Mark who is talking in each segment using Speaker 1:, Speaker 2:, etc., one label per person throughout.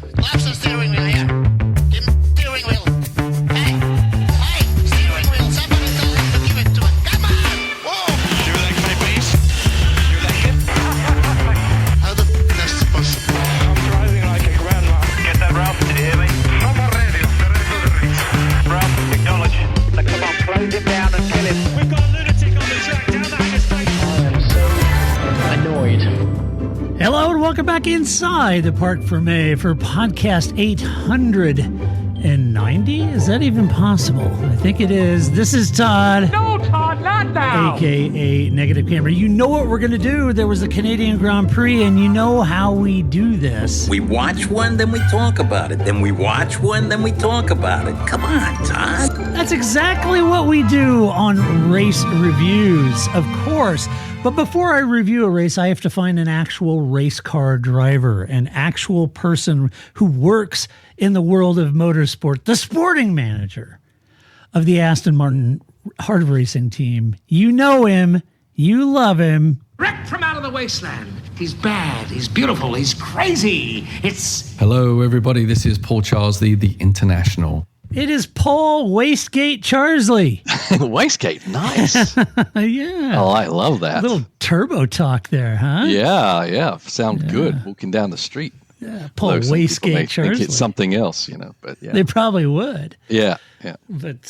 Speaker 1: Lapse the steering wheel here. Give me the steering wheel. Hey, steering wheel. Somebody tell him to give it to him. Come on. Whoa.
Speaker 2: Your leg, my please. Your leg hip.
Speaker 1: How the f*** is this possible?
Speaker 2: I'm driving like a grandma. Get that, Ralph? Did you hear me? From the radio. The rest of the race. Ralph, acknowledge. Now, come on, close him down and kill him. We've got a lunatic on the track down the interstate.
Speaker 3: I am so annoyed.
Speaker 4: Hello and welcome back inside the Park for May for podcast 890. Is that even possible? I think it is. This is Todd.
Speaker 5: No, Todd, not now.
Speaker 4: AKA Negative Camera. You know what we're going to do. There was the Canadian Grand Prix, and you know how we do this.
Speaker 6: We watch one, then we talk about it. Then we watch one, then we talk about it. Come on, Todd.
Speaker 4: That's exactly what we do on race reviews, of course. But before I review a race, I have to find an actual race car driver, an actual person who works in the world of motorsport, the sporting manager of the Aston Martin Heart of Racing team. You know him. You love him.
Speaker 5: Wrecked from out of the wasteland. He's bad. He's beautiful. He's crazy. It's...
Speaker 7: Hello, everybody. This is Paul Charles, the International.
Speaker 4: It is Paul Wastegate Charsley.
Speaker 8: Wastegate, nice.
Speaker 4: Yeah.
Speaker 8: Oh, I love that.
Speaker 4: A little turbo talk there, huh?
Speaker 8: Yeah. Sound good walking down the street.
Speaker 4: Yeah, Paul
Speaker 8: Although some people
Speaker 4: Wastegate
Speaker 8: may think
Speaker 4: Charsley.
Speaker 8: it's something else, but yeah.
Speaker 4: They probably would.
Speaker 8: Yeah.
Speaker 4: But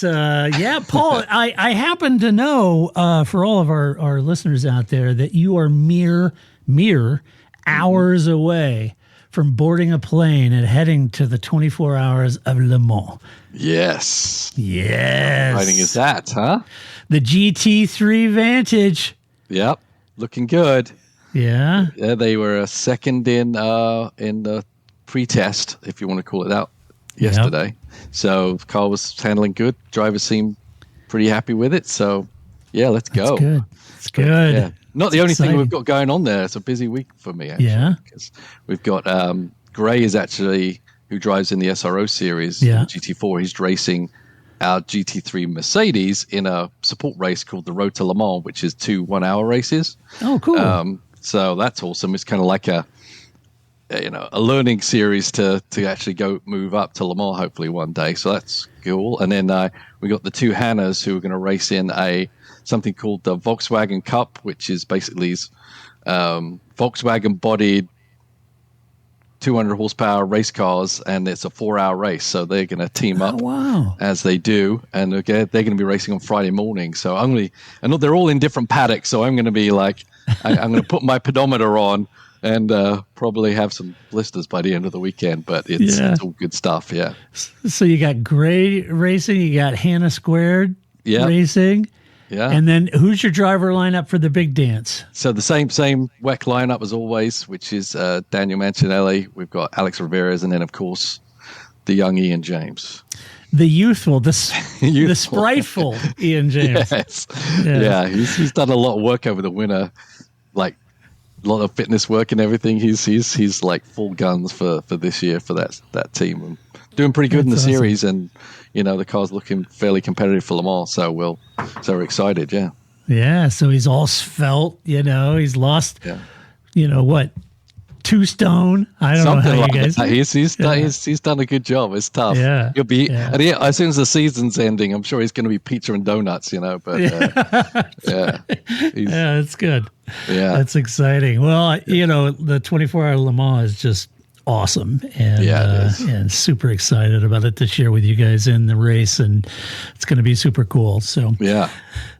Speaker 4: Paul, I happen to know for all of our listeners out there that you are mere hours away from boarding a plane and heading to the 24 hours of Le Mans.
Speaker 8: Yes.
Speaker 4: Yes.
Speaker 8: How exciting is that, huh?
Speaker 4: The GT3 Vantage.
Speaker 8: Yep. Looking good.
Speaker 4: Yeah.
Speaker 8: Yeah, they were second in the pre-test, if you want to call it that, yesterday. So the car was handling good. Drivers seemed pretty happy with it. So, yeah, let's go.
Speaker 4: It's good.
Speaker 8: Yeah. Not the only thing we've got going on there. It's a busy week for me, actually.
Speaker 4: Yeah.
Speaker 8: Because we've got Gray is actually, who drives in the SRO series, GT4. He's racing our GT3 Mercedes in a support race called the Road to Le Mans, which is 2 1-hour races.
Speaker 4: Oh, cool.
Speaker 8: So that's awesome. It's kind of like a learning series to actually go move up to Le Mans hopefully one day. So that's cool. And then we got the 2 Hannahs who are going to race in something called the Volkswagen Cup, which is basically Volkswagen bodied 200 horsepower race cars, and it's a 4-hour race. So they're going to team up as they do, and they're going to be racing on Friday morning. So I know they're all in different paddocks, so I'm going to be like, I'm going to put my pedometer on and probably have some blisters by the end of the weekend, but it's all good stuff. Yeah.
Speaker 4: So you got Gray racing, you got Hannah Squared racing.
Speaker 8: Yeah.
Speaker 4: And then who's your driver lineup for the big dance?
Speaker 8: So the same WEC lineup as always, which is Daniel Mancinelli. We've got Alex Ramirez, and then, of course, the young Ian James.
Speaker 4: The youthful, the spriteful Ian James.
Speaker 8: Yes. Yeah, he's done a lot of work over the winter, like a lot of fitness work and everything. He's like full guns for this year for that team. And doing pretty good in the series, and the car's looking fairly competitive for Le Mans, so we're excited.
Speaker 4: Yeah, so he's all svelte, he's lost 2 stone. I don't know how
Speaker 8: like
Speaker 4: you guys
Speaker 8: that. He's done a good job. It's tough.
Speaker 4: Yeah.
Speaker 8: He'll be as soon as the season's ending, I'm sure he's going to be pizza and donuts, but
Speaker 4: that's good.
Speaker 8: Yeah.
Speaker 4: That's exciting. Well, the 24-hour Le Mans is just awesome, and super excited about it to share with you guys in the race, and it's going to be super cool. So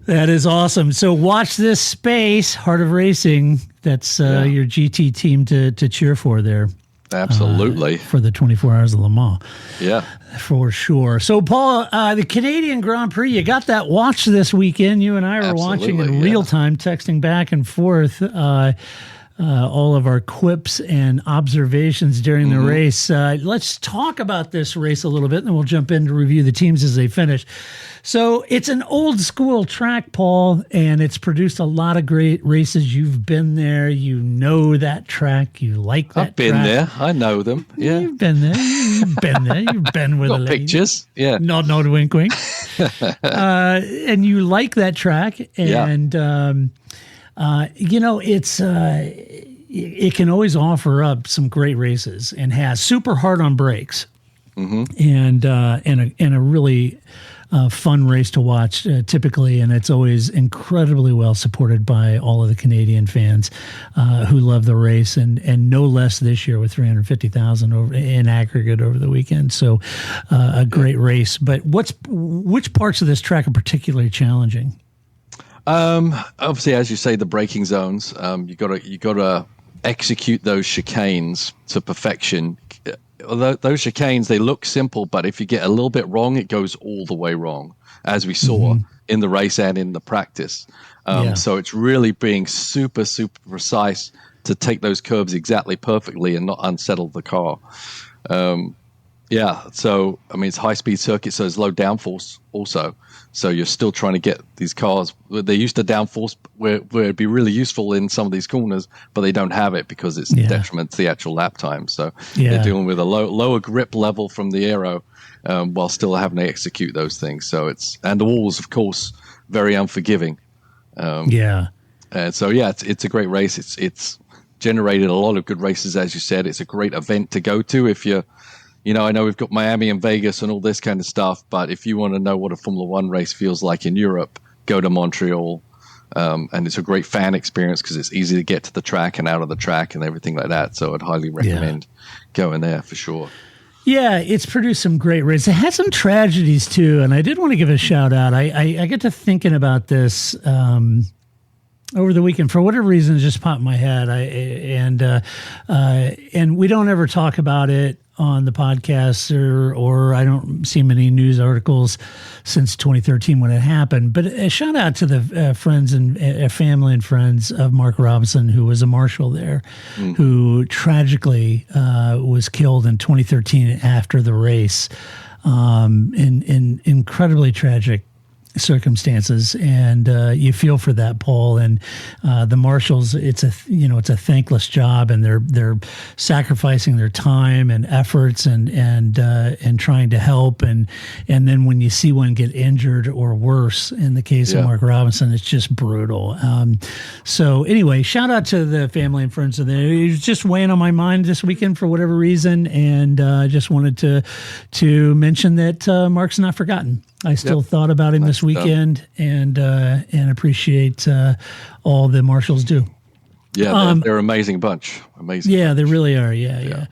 Speaker 4: that is awesome. So watch this space, Heart of Racing. That's your GT team to cheer for there.
Speaker 8: Absolutely.
Speaker 4: For the 24 hours of Le Mans.
Speaker 8: Yeah.
Speaker 4: For sure. So, Paul, the Canadian Grand Prix, you got that watch this weekend. You and I were watching in real time, texting back and forth all of our quips and observations during the race. Let's talk about this race a little bit, and then we'll jump in to review the teams as they finish. So it's an old school track, Paul, and it's produced a lot of great races. You've been there. You know that track. You like that
Speaker 8: I've been
Speaker 4: track.
Speaker 8: there. I know them. Yeah.
Speaker 4: You've been there. You've been there. You've been with
Speaker 8: Got pictures. Yeah.
Speaker 4: Nod, wink, wink. And you like that track. And, it's it can always offer up some great races and has super hard on brakes. And a really fun race to watch typically, and it's always incredibly well supported by all of the Canadian fans who love the race, and no less this year with 350,000 in aggregate over the weekend. So a great race. But which parts of this track are particularly challenging?
Speaker 8: Obviously, as you say, the braking zones. You gotta execute those chicanes to perfection. Although those chicanes, they look simple, but if you get a little bit wrong, it goes all the way wrong, as we saw in the race and in the practice. So it's really being super, super precise to take those curves exactly perfectly and not unsettle the car. So, I mean, it's high-speed circuit, so there's low downforce also. So you're still trying to get these cars. They're used to downforce where it'd be really useful in some of these corners, but they don't have it because it's detriment to the actual lap time. So they're dealing with a lower grip level from the aero while still having to execute those things. So and the walls, of course, very unforgiving. And so, it's a great race. It's generated a lot of good races, as you said. It's a great event to go to if you're, I know we've got Miami and Vegas and all this kind of stuff, but if you want to know what a Formula One race feels like in Europe, go to Montreal. And it's a great fan experience because it's easy to get to the track and out of the track and everything like that. So I'd highly recommend going there for sure.
Speaker 4: Yeah, it's produced some great races. It had some tragedies too, and I did want to give a shout out. I get to thinking about this over the weekend for whatever reason. It just popped in my head. And we don't ever talk about it on the podcast, or I don't see many news articles since 2013 when it happened. But a shout out to the friends and family and friends of Mark Robinson, who was a marshal there, who tragically was killed in 2013 after the race, in incredibly tragic circumstances, and you feel for that, Paul. And the marshals, it's a thankless job, and they're sacrificing their time and efforts and trying to help, and then when you see one get injured or worse, in the case of Mark Robinson, it's just brutal. So anyway, shout out to the family and friends of there. It was just weighing on my mind this weekend for whatever reason, and I just wanted to mention that Mark's not forgotten. I still thought about him this weekend, and appreciate all the marshals do.
Speaker 8: Yeah, they're an amazing bunch. Amazing.
Speaker 4: Yeah,
Speaker 8: bunch.
Speaker 4: they really are. Yeah.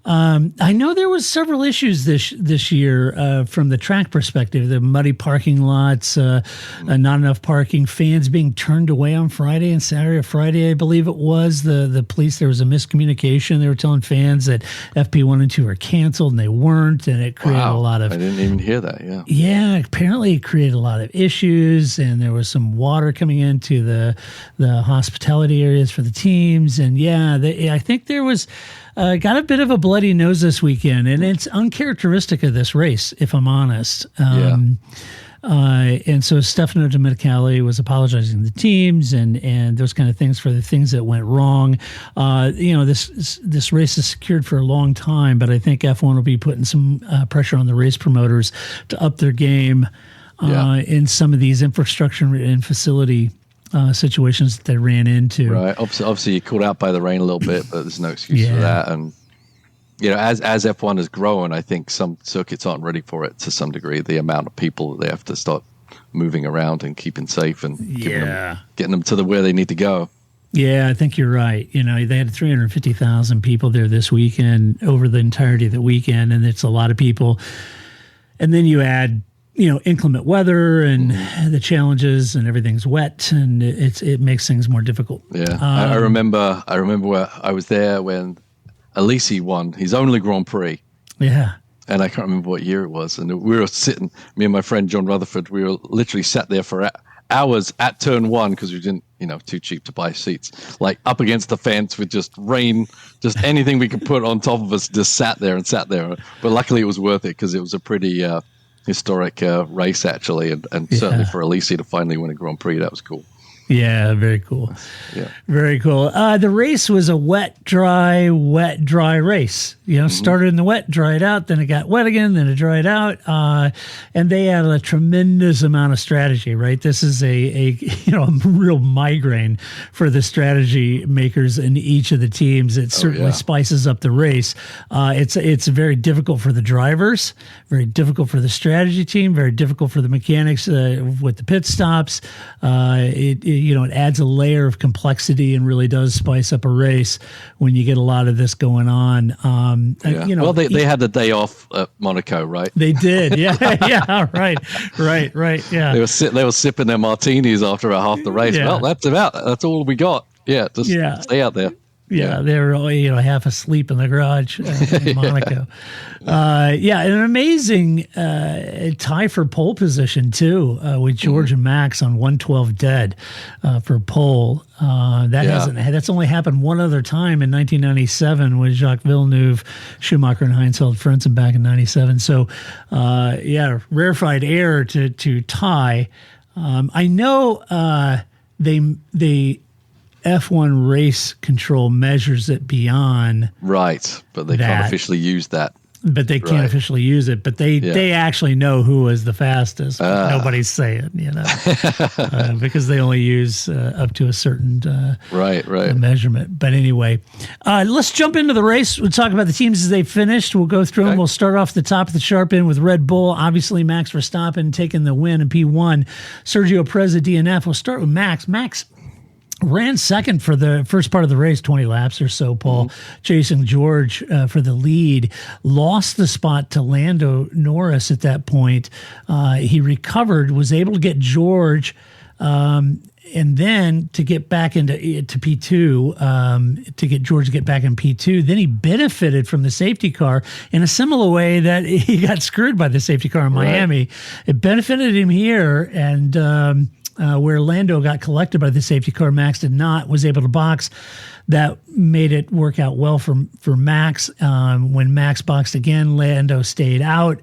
Speaker 4: I know there was several issues this year from the track perspective. The muddy parking lots, not enough parking, fans being turned away on Friday and Saturday. Friday, I believe it was, the police, there was a miscommunication. They were telling fans that FP1 and 2 were canceled, and they weren't, and it created a lot of...
Speaker 8: I didn't even hear that,
Speaker 4: Yeah, apparently it created a lot of issues, and there was some water coming into the hospitality areas for the teams, and I think there was... got a bit of a bloody nose this weekend, and it's uncharacteristic of this race, if I'm honest. And so Stefano Domenicali was apologizing to the teams and those kind of things for the things that went wrong. This race is secured for a long time, but I think F1 will be putting some pressure on the race promoters to up their game in some of these infrastructure and facility situations that they ran into.
Speaker 8: Right. Obviously, you're caught out by the rain a little bit, but there's no excuse for that. And as F1 has grown, I think some circuits aren't ready for it to some degree. The amount of people that they have to start moving around and keeping safe and getting them to where they need to go.
Speaker 4: Yeah, I think you're right. They had 350,000 people there this weekend over the entirety of the weekend, and it's a lot of people. And then you add inclement weather and the challenges, and everything's wet, and it makes things more difficult. Yeah,
Speaker 8: I remember where I was there when Alesi won his only Grand Prix.
Speaker 4: Yeah,
Speaker 8: and I can't remember what year it was. And we were sitting, me and my friend John Rutherford, we were literally sat there for hours at turn one because we didn't, too cheap to buy seats, like up against the fence with just rain, just anything we could put on top of us, just sat there. But luckily it was worth it because it was a pretty historic race, actually, and certainly for Alesi to finally win a Grand Prix, that was cool.
Speaker 4: Yeah, very cool.
Speaker 8: Yeah.
Speaker 4: Very cool. The race was a wet, dry race. Started in the wet, dried out, then it got wet again, then it dried out. And they had a tremendous amount of strategy, right? This is a real migraine for the strategy makers in each of the teams. It certainly spices up the race. It's very difficult for the drivers, very difficult for the strategy team, very difficult for the mechanics with the pit stops. It adds a layer of complexity and really does spice up a race when you get a lot of this going on.
Speaker 8: They had the day off at Monaco, right?
Speaker 4: They did, yeah, right, yeah.
Speaker 8: They were sipping their martinis after half the race.
Speaker 4: Yeah.
Speaker 8: Well, that's all we got. Yeah, just stay out there.
Speaker 4: Yeah, they were half asleep in the garage in Monaco. An amazing tie for pole position too, with George and Max on 112 dead for pole. That's only happened one other time in 1997 with Jacques Villeneuve, Schumacher, and Heinz-Held Frentzen back in '97. So, rarefied air to tie. I know they F1 race control measures it beyond
Speaker 8: right, but they can't officially use that.
Speaker 4: But they can't officially use it. But they actually know who is the fastest. Nobody's saying, because they only use up to a certain measurement. But anyway, let's jump into the race. We'll talk about the teams as they finished. We'll go through them. We'll start off the top of the sharp end with Red Bull. Obviously, Max Verstappen taking the win in P1. Sergio Perez at DNF. We'll start with Max. Max ran second for the first part of the race, 20 laps or so, Paul, chasing George for the lead. Lost the spot to Lando Norris at that point. He recovered, was able to get George, and then to get back into P2, to get George to get back in P2. Then he benefited from the safety car in a similar way that he got screwed by the safety car in Miami. It benefited him here, and where Lando got collected by the safety car, Max did not, was able to box. That made it work out well for Max. When Max boxed again, Lando stayed out.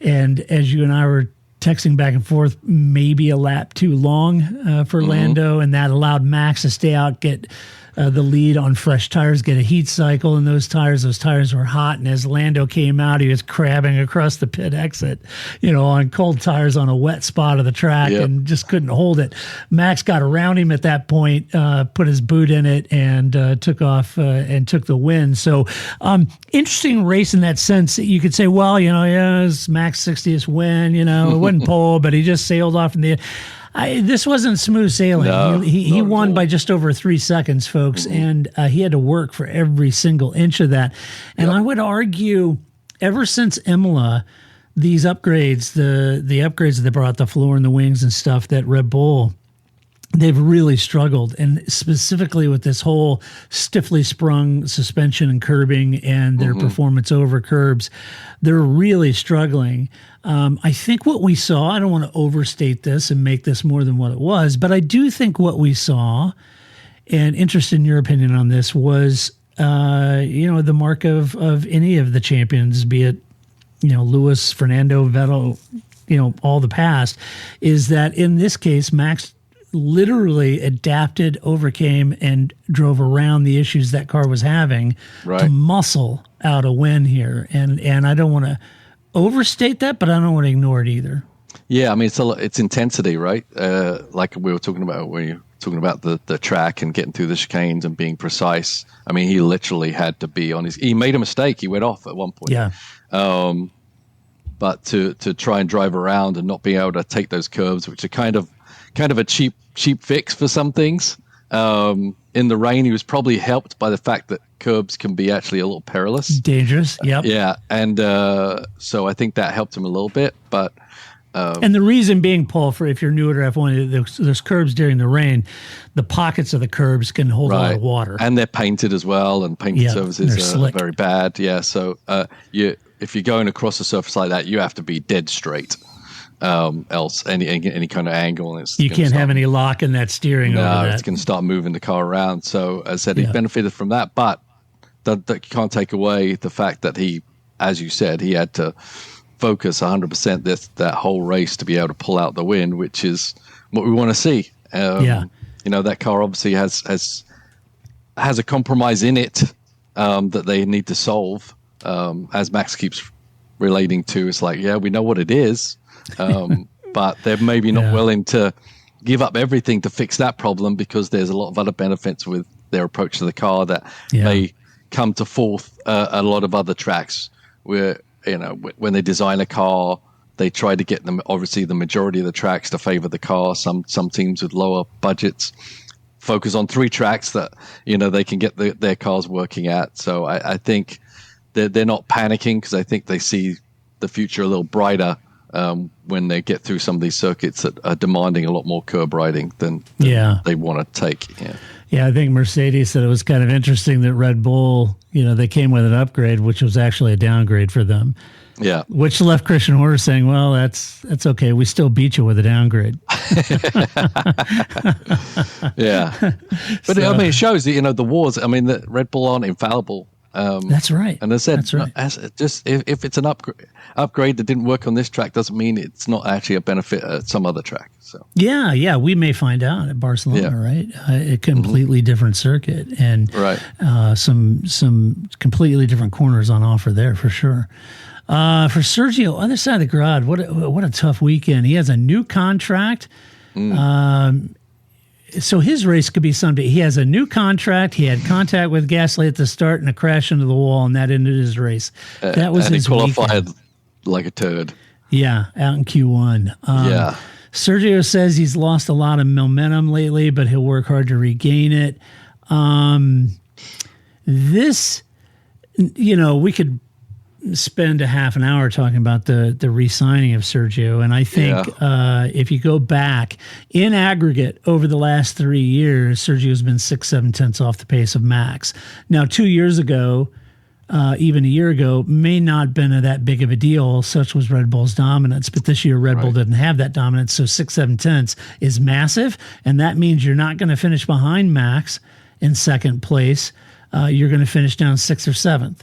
Speaker 4: And as you and I were texting back and forth, maybe a lap too long for Lando, and that allowed Max to stay out, get the lead on fresh tires, get a heat cycle in those tires. Those tires were hot, and as Lando came out, he was crabbing across the pit exit, on cold tires on a wet spot of the track, and just couldn't hold it. Max got around him at that point, put his boot in it, and took off and took the win. So interesting race in that sense. You could say, well, it's Max's 60th win, it wasn't pole, but he just sailed off in the end. This wasn't smooth sailing.
Speaker 8: No,
Speaker 4: he won by just over 3 seconds, folks, and he had to work for every single inch of that. And I would argue, ever since Imola, these upgrades, the upgrades that they brought, the floor and the wings and stuff, that Red Bull, they've really struggled, and specifically with this whole stiffly sprung suspension and curbing and their performance over curbs, they're really struggling. I think what we saw, I don't want to overstate this and make this more than what it was, but I do think what we saw, and interested in your opinion on this, was, the mark of any of the champions, be it, Lewis, Fernando, Vettel, all the past, is that in this case, Max literally adapted, overcame, and drove around the issues that car was having to muscle out a win here. And I don't want to overstate that, but I don't want to ignore it either.
Speaker 8: Yeah, I mean, it's intensity, right? Like we were talking about when you're talking about the track and getting through the chicanes and being precise. I mean, he literally had to be on his. He made a mistake. He went off at one point.
Speaker 4: Yeah.
Speaker 8: But to try and drive around and not be able to take those curves, which are kind of a cheap fix for some things. In the rain, he was probably helped by the fact that curbs can be actually a little perilous.
Speaker 4: Dangerous, yep.
Speaker 8: Yeah, and so I think that helped him a little bit. But
Speaker 4: and the reason being, Paul, for if you're new to F1, those curbs during the rain, the pockets of the curbs can hold a lot of water.
Speaker 8: And they're painted as well, and painted surfaces are very bad. Yeah, so if you're going across a surface like that, you have to be dead straight. Else any kind of angle, and
Speaker 4: you can't have any lock in that steering.
Speaker 8: No,
Speaker 4: over that.
Speaker 8: It's going to start moving the car around. So as I said, he benefited from that, but that can't take away the fact that he, as you said, he had to focus 100% that whole race to be able to pull out the win, which is what we want to see. that car obviously has a compromise in it that they need to solve. As Max keeps relating to, it's like, yeah, we know what it is, but they're maybe not willing to give up everything to fix that problem because there's a lot of other benefits with their approach to the car that may come to forth a lot of other tracks where, when they design a car, they try to get them, obviously, the majority of the tracks to favor the car. Some teams with lower budgets focus on 3 tracks that, they can get their cars working at. So I think they're not panicking because I think they see the future a little brighter when they get through some of these circuits that are demanding a lot more curb riding than they want to take.
Speaker 4: Yeah, I think Mercedes said it was kind of interesting that Red Bull, they came with an upgrade, which was actually a downgrade for them.
Speaker 8: Yeah.
Speaker 4: Which left Christian Horner saying, well, that's okay. We still beat you with a downgrade.
Speaker 8: Yeah. But I mean, it shows that, the wars, I mean, that Red Bull aren't infallible.
Speaker 4: That's right.
Speaker 8: And I said,
Speaker 4: that's right.
Speaker 8: Just if it's an upgrade that didn't work on this track, doesn't mean it's not actually a benefit at some other track. So
Speaker 4: yeah, we may find out at Barcelona, right? A completely different circuit and some completely different corners on offer there for sure. For Sergio, other side of the garage, what a tough weekend. He has a new contract. So his race could be someday. He has a new contract. He had contact with Gasly at the start and a crash into the wall, and that ended his race. That was his
Speaker 8: weekend. He qualified
Speaker 4: weekend.
Speaker 8: Like a turd.
Speaker 4: Yeah, out in Q1. Sergio says he's lost a lot of momentum lately, but he'll work hard to regain it. We could spend a half an hour talking about the re-signing of Sergio, and I think if you go back in aggregate over the last 3 years, Sergio's been 6-7 tenths off the pace of Max. Now 2 years ago, even a year ago, may not have been that big of a deal, such was Red Bull's dominance, but this year Red Bull didn't have that dominance, so 6-7 tenths is massive, and that means you're not going to finish behind Max in second place. You're going to finish down 6th or 7th.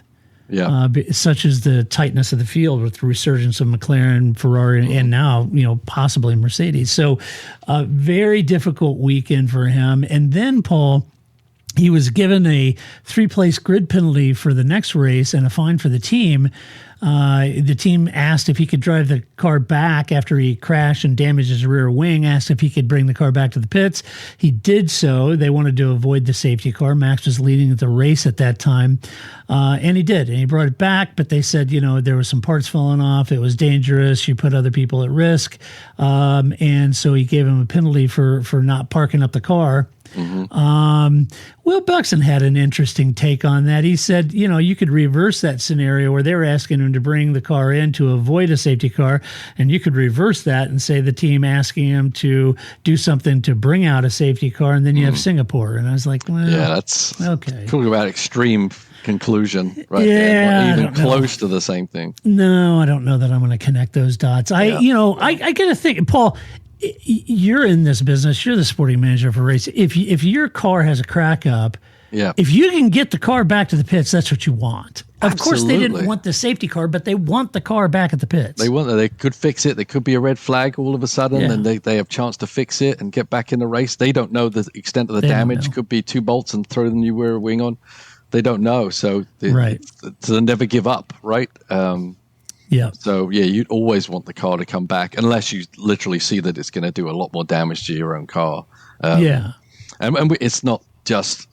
Speaker 8: Yeah.
Speaker 4: Such as the tightness of the field with the resurgence of McLaren, Ferrari, and now, possibly Mercedes. So very difficult weekend for him. And then, Paul, he was given a 3-place grid penalty for the next race and a fine for the team. The team asked if he could drive the car back after he crashed and damaged his rear wing, asked if he could bring the car back to the pits. He did so. They wanted to avoid the safety car. Max was leading the race at that time, and he did. And he brought it back, but they said, there was some parts falling off. It was dangerous. You put other people at risk. And so he gave him a penalty for not parking up the car. Will Buxton had an interesting take on that. He said, you could reverse that scenario where they were asking him to bring the car in to avoid a safety car, and you could reverse that and say the team asking him to do something to bring out a safety car, and then you have Singapore. And I was like, well,
Speaker 8: that's
Speaker 4: okay.
Speaker 8: Talking about extreme conclusion, right?
Speaker 4: Yeah,
Speaker 8: even close to the same thing.
Speaker 4: No, I don't know that I'm going to connect those dots. I got to think, Paul. You're in this business. You're the sporting manager for race. If your car has a crack up, if you can get the car back to the pits, that's what you want. Of course, they didn't want the safety car, but they want the car back at the pits.
Speaker 8: They could fix it. There could be a red flag all of a sudden, and they have a chance to fix it and get back in the race. They don't know the extent of the damage. Could be 2 bolts and throw the new rear wing on. They don't know, so they never give up, right? So, you'd always want the car to come back unless you literally see that it's going to do a lot more damage to your own car. And it's not just,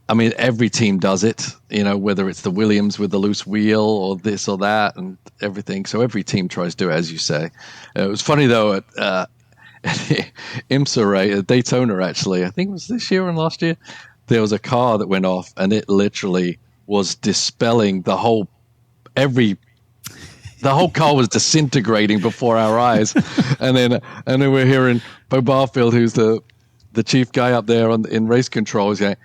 Speaker 8: I mean, every team does it, whether it's the Williams with the loose wheel or this or that and everything. So every team tries to do it, as you say. It was funny, though, at IMSA, at Daytona, actually, I think it was this year and last year, there was a car that went off and it literally was dispelling the whole car was disintegrating before our eyes. and then we're hearing Bo Barfield, who's the chief guy up there in race controls, going,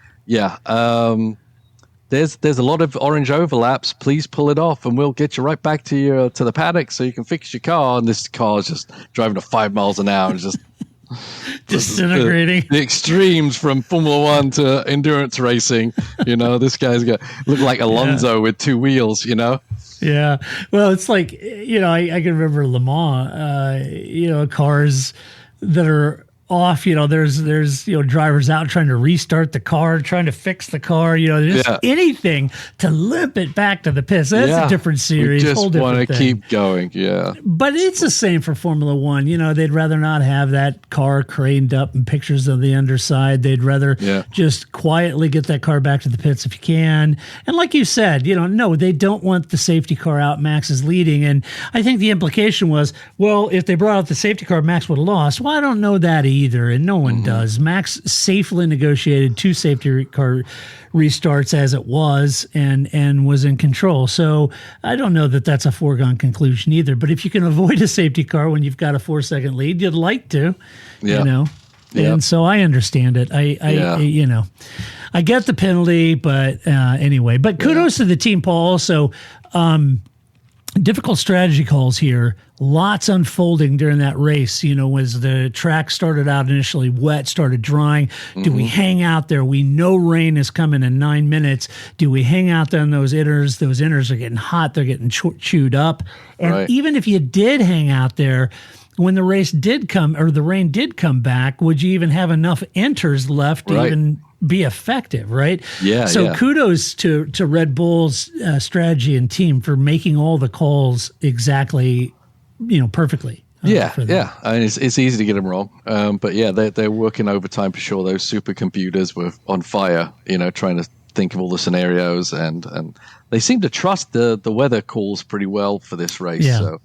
Speaker 8: there's a lot of orange overlaps. Please pull it off and we'll get you right back to the paddock so you can fix your car. And this car is just driving at 5 miles an hour and just
Speaker 4: disintegrating.
Speaker 8: The extremes from Formula One to endurance racing. This guy's look like Alonso with 2 wheels.
Speaker 4: Yeah. Well, it's like I can remember Le Mans. Cars that are off. There's drivers out trying to restart the car, trying to fix the car. Just anything to limp it back to the pits. That's a different series.
Speaker 8: We just
Speaker 4: whole different
Speaker 8: want to
Speaker 4: thing.
Speaker 8: keep going. Yeah,
Speaker 4: but it's the same for Formula One. They'd rather not have that car craned up and pictures of the underside. They'd rather just quietly get that car back to the pits if you can. And like you said, no, they don't want the safety car out. Max is leading, and I think the implication was, well, if they brought out the safety car, Max would have lost. Well, I don't know that either, and no one does. Max safely negotiated 2 safety car restarts as it was and was in control. So I don't know that that's a foregone conclusion either. But if you can avoid a safety car when you've got a 4-second lead, you'd like to, And so I understand it. I get the penalty, but anyway. But kudos to the team, Paul. Also, difficult strategy calls here. Lots unfolding during that race. As the track started out initially wet, started drying. Do we hang out there? We know rain is coming in 9 minutes. Do we hang out there on those inners? Those inners are getting hot. They're getting chewed up. And even if you did hang out there, when the race did come, or the rain did come back, would you even have enough enters left to even be effective, right?
Speaker 8: Yeah.
Speaker 4: So kudos to Red Bull's strategy and team for making all the calls exactly, perfectly. I mean, it's easy to get them wrong, but they're working overtime for sure. Those supercomputers were on fire, trying to think of all the scenarios, and they seem to trust the weather calls pretty well for this race. Yeah.
Speaker 8: So.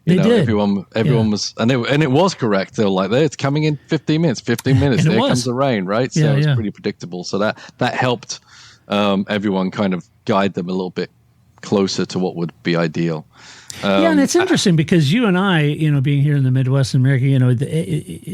Speaker 4: They did.
Speaker 8: Everyone was, and it was correct. They were like, it's coming in 15 minutes. 15 minutes. There comes the rain, right? So it's pretty predictable. So that helped everyone kind of guide them a little bit closer to what would be ideal.
Speaker 4: And it's interesting because you and I, being here in the Midwest America,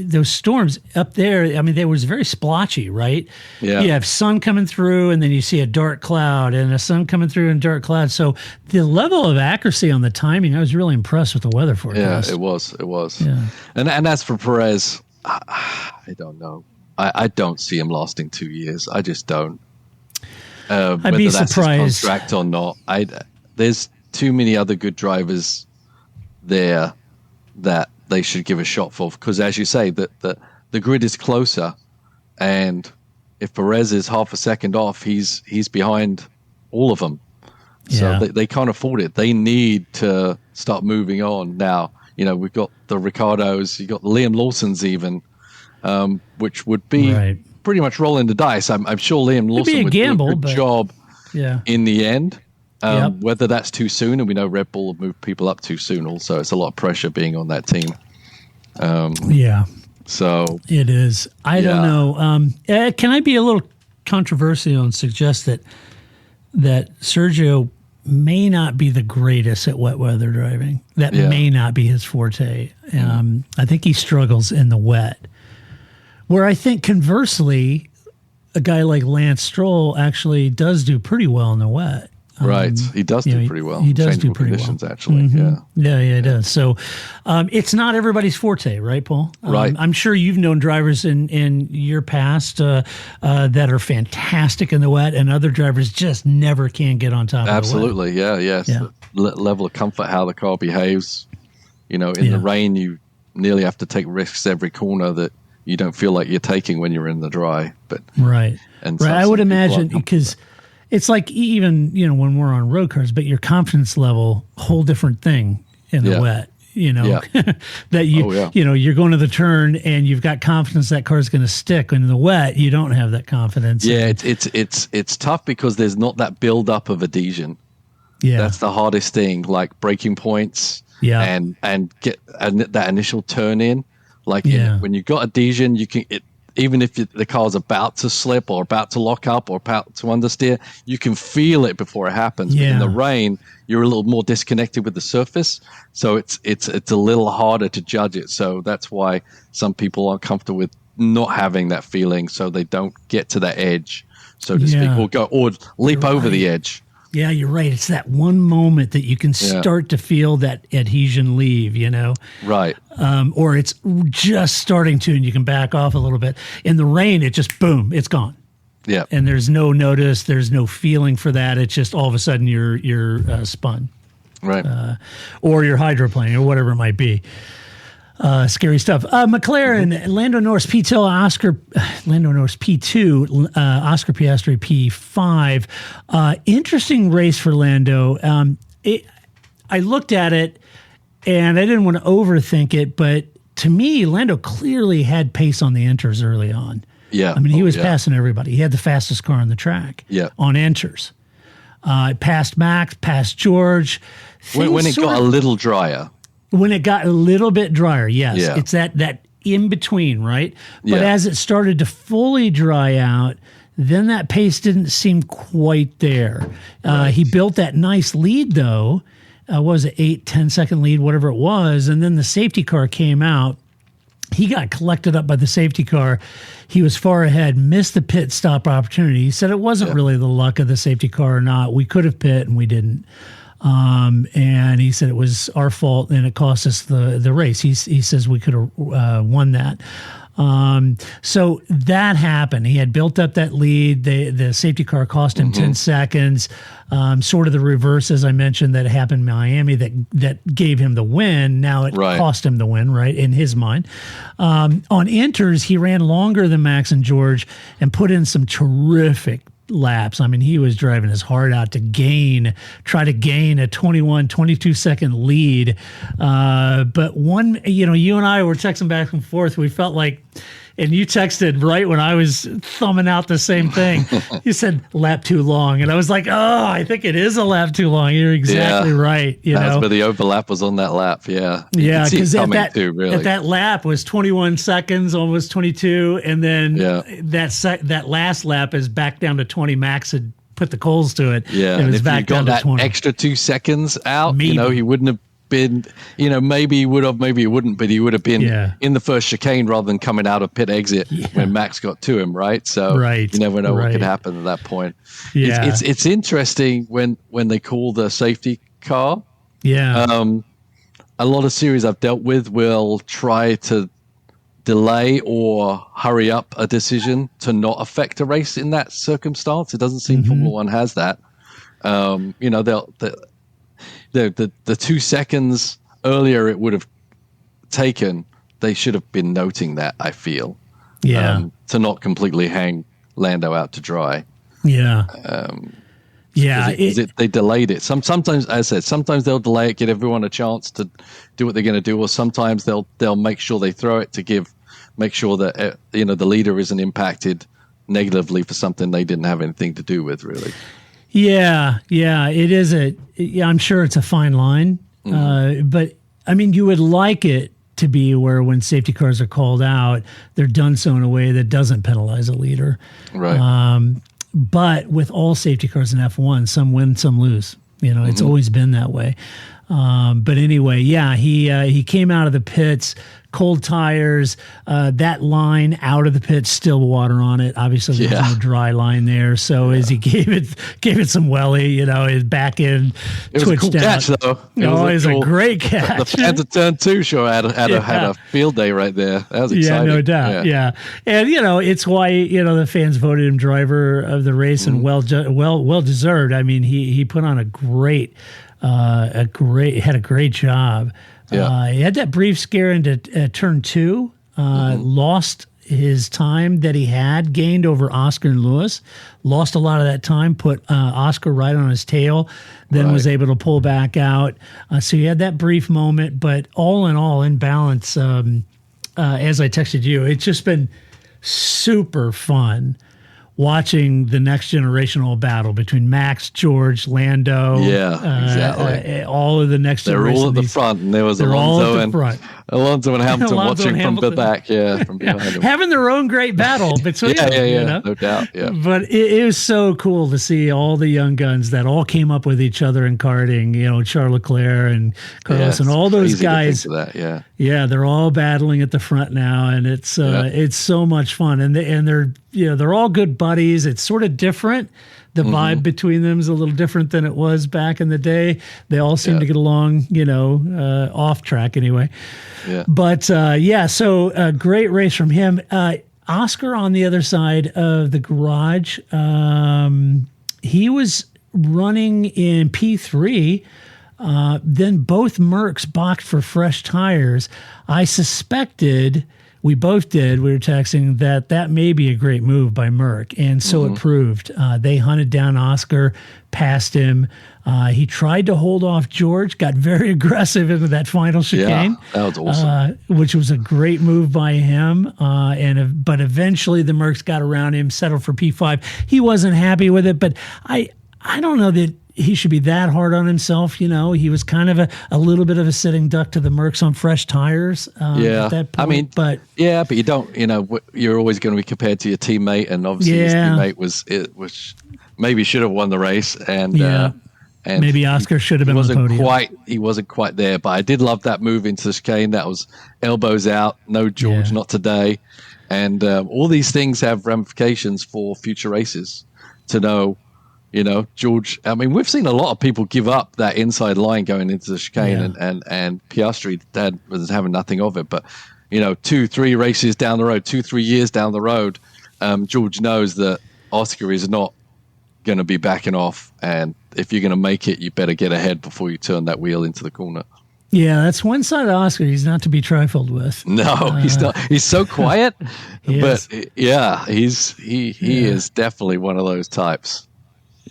Speaker 4: those storms up there, I mean, they was very splotchy, right?
Speaker 8: Yeah.
Speaker 4: You have sun coming through and then you see a dark cloud and a sun coming through and dark cloud. So the level of accuracy on the timing, I was really impressed with the weather forecast.
Speaker 8: Yeah, it was.
Speaker 4: Yeah.
Speaker 8: And as for Perez, I don't know. I don't see him lasting 2 years. I just don't.
Speaker 4: I'd be surprised.
Speaker 8: His contract or not. There's too many other good drivers there that they should give a shot for, because as you say, that the grid is closer, and if Perez is half a second off, he's behind all of them. So they can't afford it. They need to start moving on now. We've got the Ricardos, you got the Liam Lawsons even, which would be pretty much rolling the dice. I'm sure Liam Lawson would do a good job in the end. Whether that's too soon, and we know Red Bull have moved people up too soon also. It's a lot of pressure being on that team. So
Speaker 4: it is. I don't know. Can I be a little controversial and suggest that Sergio may not be the greatest at wet weather driving? That may not be his forte. I think he struggles in the wet. Where I think conversely, a guy like Lance Stroll actually does do pretty well in the wet.
Speaker 8: Right. He does do pretty well.
Speaker 4: He does do pretty
Speaker 8: conditions,
Speaker 4: well.
Speaker 8: Actually.
Speaker 4: Yeah, he does. So it's not everybody's forte, right, Paul?
Speaker 8: Right.
Speaker 4: I'm sure you've known drivers in your past that are fantastic in the wet, and other drivers just never can get on top of the wet.
Speaker 8: Absolutely. Yeah. The level of comfort, how the car behaves. In the rain, you nearly have to take risks every corner that you don't feel like you're taking when you're in the dry. But
Speaker 4: I would imagine, because it's like even, when we're on road cars, but your confidence level, whole different thing in the wet, that you're going to the turn and you've got confidence that car's going to stick. In the wet, you don't have that confidence.
Speaker 8: Yeah, it's tough because there's not that build up of adhesion. Yeah. That's the hardest thing, like braking points and get that initial turn in. Like when you got adhesion, you can, even if the car's about to slip or about to lock up or about to understeer, you can feel it before it happens. But in the rain, you're a little more disconnected with the surface, so it's a little harder to judge it. So that's why some people are comfortable with not having that feeling, so they don't get to that edge, so to speak, or leap over the edge.
Speaker 4: Yeah, you're right. It's that one moment that you can start to feel that adhesion leave, Right. Or it's just starting to, and you can back off a little bit. In the rain, it just, boom, it's gone.
Speaker 8: Yeah.
Speaker 4: And there's no notice. There's no feeling for that. It's just all of a sudden you're spun.
Speaker 8: Right.
Speaker 4: Or you're hydroplaning or whatever it might be. Scary stuff. McLaren, Lando Norris P2, Lando Norris P2, Oscar Piastri P5. Interesting race for Lando. I looked at it and I didn't want to overthink it, but to me, Lando clearly had pace on the inters early on.
Speaker 8: Yeah.
Speaker 4: I mean, he was passing everybody. He had the fastest car on the track on inters. Passed Max, passed George.
Speaker 8: When it got a little drier.
Speaker 4: When it got a little bit drier, yes. Yeah. It's that in between, right? But as it started to fully dry out, then that pace didn't seem quite there. Right. He built that nice lead, though. What was it, 8-10 second lead, whatever it was. And then the safety car came out. He got collected up by the safety car. He was far ahead, missed the pit stop opportunity. He said it wasn't really the luck of the safety car or not. We could have pit and we didn't. And he said it was our fault and it cost us the race. He says we could have won that. So that happened. He had built up that lead. The safety car cost him 10 seconds. Sort of the reverse, as I mentioned, that happened in Miami that gave him the win. Now it cost him the win, right, in his mind. On inters, he ran longer than Max and George and put in some terrific laps. I mean, he was driving his heart out to try to gain a 22 second lead. But you and I were texting back and forth. We felt like, and you texted right when I was thumbing out the same thing. You said lap too long. And I was like, oh, I think it is a lap too long. You're exactly right.
Speaker 8: That's where the overlap was on that lap. Yeah.
Speaker 4: Yeah. Because at that lap was 21 seconds, almost 22. And then that last lap is back down to 20. Max had put the coals to it.
Speaker 8: Yeah.
Speaker 4: It was
Speaker 8: if
Speaker 4: back
Speaker 8: you got
Speaker 4: down
Speaker 8: that
Speaker 4: to 20.
Speaker 8: extra 2 seconds out, he wouldn't have been, maybe he would have, maybe he wouldn't, but he would have been in the first chicane rather than coming out of pit exit when Max got to him, right? So you never know what could happen at that point. Yeah. It's interesting when they call the safety car.
Speaker 4: Yeah.
Speaker 8: A lot of series I've dealt with will try to delay or hurry up a decision to not affect a race in that circumstance. It doesn't seem Formula One has that. The 2 seconds earlier it would have taken, they should have been noting that, I feel. Yeah. To not completely hang Lando out to dry.
Speaker 4: Yeah.
Speaker 8: They delayed it. Sometimes, as I said, sometimes they'll delay it, give everyone a chance to do what they're going to do, or sometimes they'll make sure they throw it to make sure that the leader isn't impacted negatively for something they didn't have anything to do with, really.
Speaker 4: Yeah, it is I'm sure it's a fine line, but I mean, you would like it to be where when safety cars are called out, they're done so in a way that doesn't penalize a leader.
Speaker 8: Right.
Speaker 4: But with all safety cars in F1, some win, some lose. It's always been that way. But anyway, he came out of the pits, cold tires, that line out of the pits, still water on it. Obviously, there was no dry line there. So as he gave it some welly, his back end twitched out.
Speaker 8: It was a cool catch, though.
Speaker 4: It was a great catch.
Speaker 8: The fans at turn 2 sure had a field day right there. That was exciting.
Speaker 4: Yeah, no doubt. Yeah. And, it's why, the fans voted him driver of the race and well deserved. I mean, he put on a great job. Yeah. He had that brief scare into turn 2, lost his time that he had gained over Oscar and Lewis, lost a lot of that time, put Oscar right on his tail, then was able to pull back out. So he had that brief moment, but all in all, in balance, as I texted you, it's just been super fun watching the next generational battle between Max, George, Lando.
Speaker 8: Yeah, exactly.
Speaker 4: All of the next generation.
Speaker 8: They're all at the front, and there was Alonso and Hamilton watching from the back, from behind them.
Speaker 4: Having their own great battle between them.
Speaker 8: No doubt,
Speaker 4: But it was so cool to see all the young guns that all came up with each other in karting, Charles Leclerc and Carlos and all those guys. Yeah, they're all battling at the front now, and it's so much fun. And they're all good buddies. It's sort of different. The vibe between them is a little different than it was back in the day. They all seem to get along, off track anyway. Yeah. But so a great race from him. Oscar on the other side of the garage. He was running in P3. Then both Mercs boxed for fresh tires. I suspected, we both did, we were texting, that may be a great move by Merc, and so it proved. They hunted down Oscar, passed him. He tried to hold off George, got very aggressive into that final chicane.
Speaker 8: Yeah, that was awesome.
Speaker 4: Which was a great move by him. But eventually the Mercs got around him, settled for P5. He wasn't happy with it, but I don't know that he should be that hard on himself. He was kind of a little bit of a sitting duck to the Mercs on fresh tires. At that point. But
Speaker 8: you don't. You're always going to be compared to your teammate, and obviously his teammate was maybe should have won the race, and maybe Oscar should have been on the podium. He wasn't quite there, but I did love that move into the chicane. That was elbows out. No, George, not today. And all these things have ramifications for future races. To know. George, we've seen a lot of people give up that inside line going into the chicane, and Piastri Dad was having nothing of it. But, 2-3 races down the road, 2-3 years down the road, George knows that Oscar is not going to be backing off. And if you're going to make it, you better get ahead before you turn that wheel into the corner.
Speaker 4: Yeah, that's one side of Oscar he's not to be trifled with.
Speaker 8: No, he's not. He's so quiet. But, he is definitely one of those types.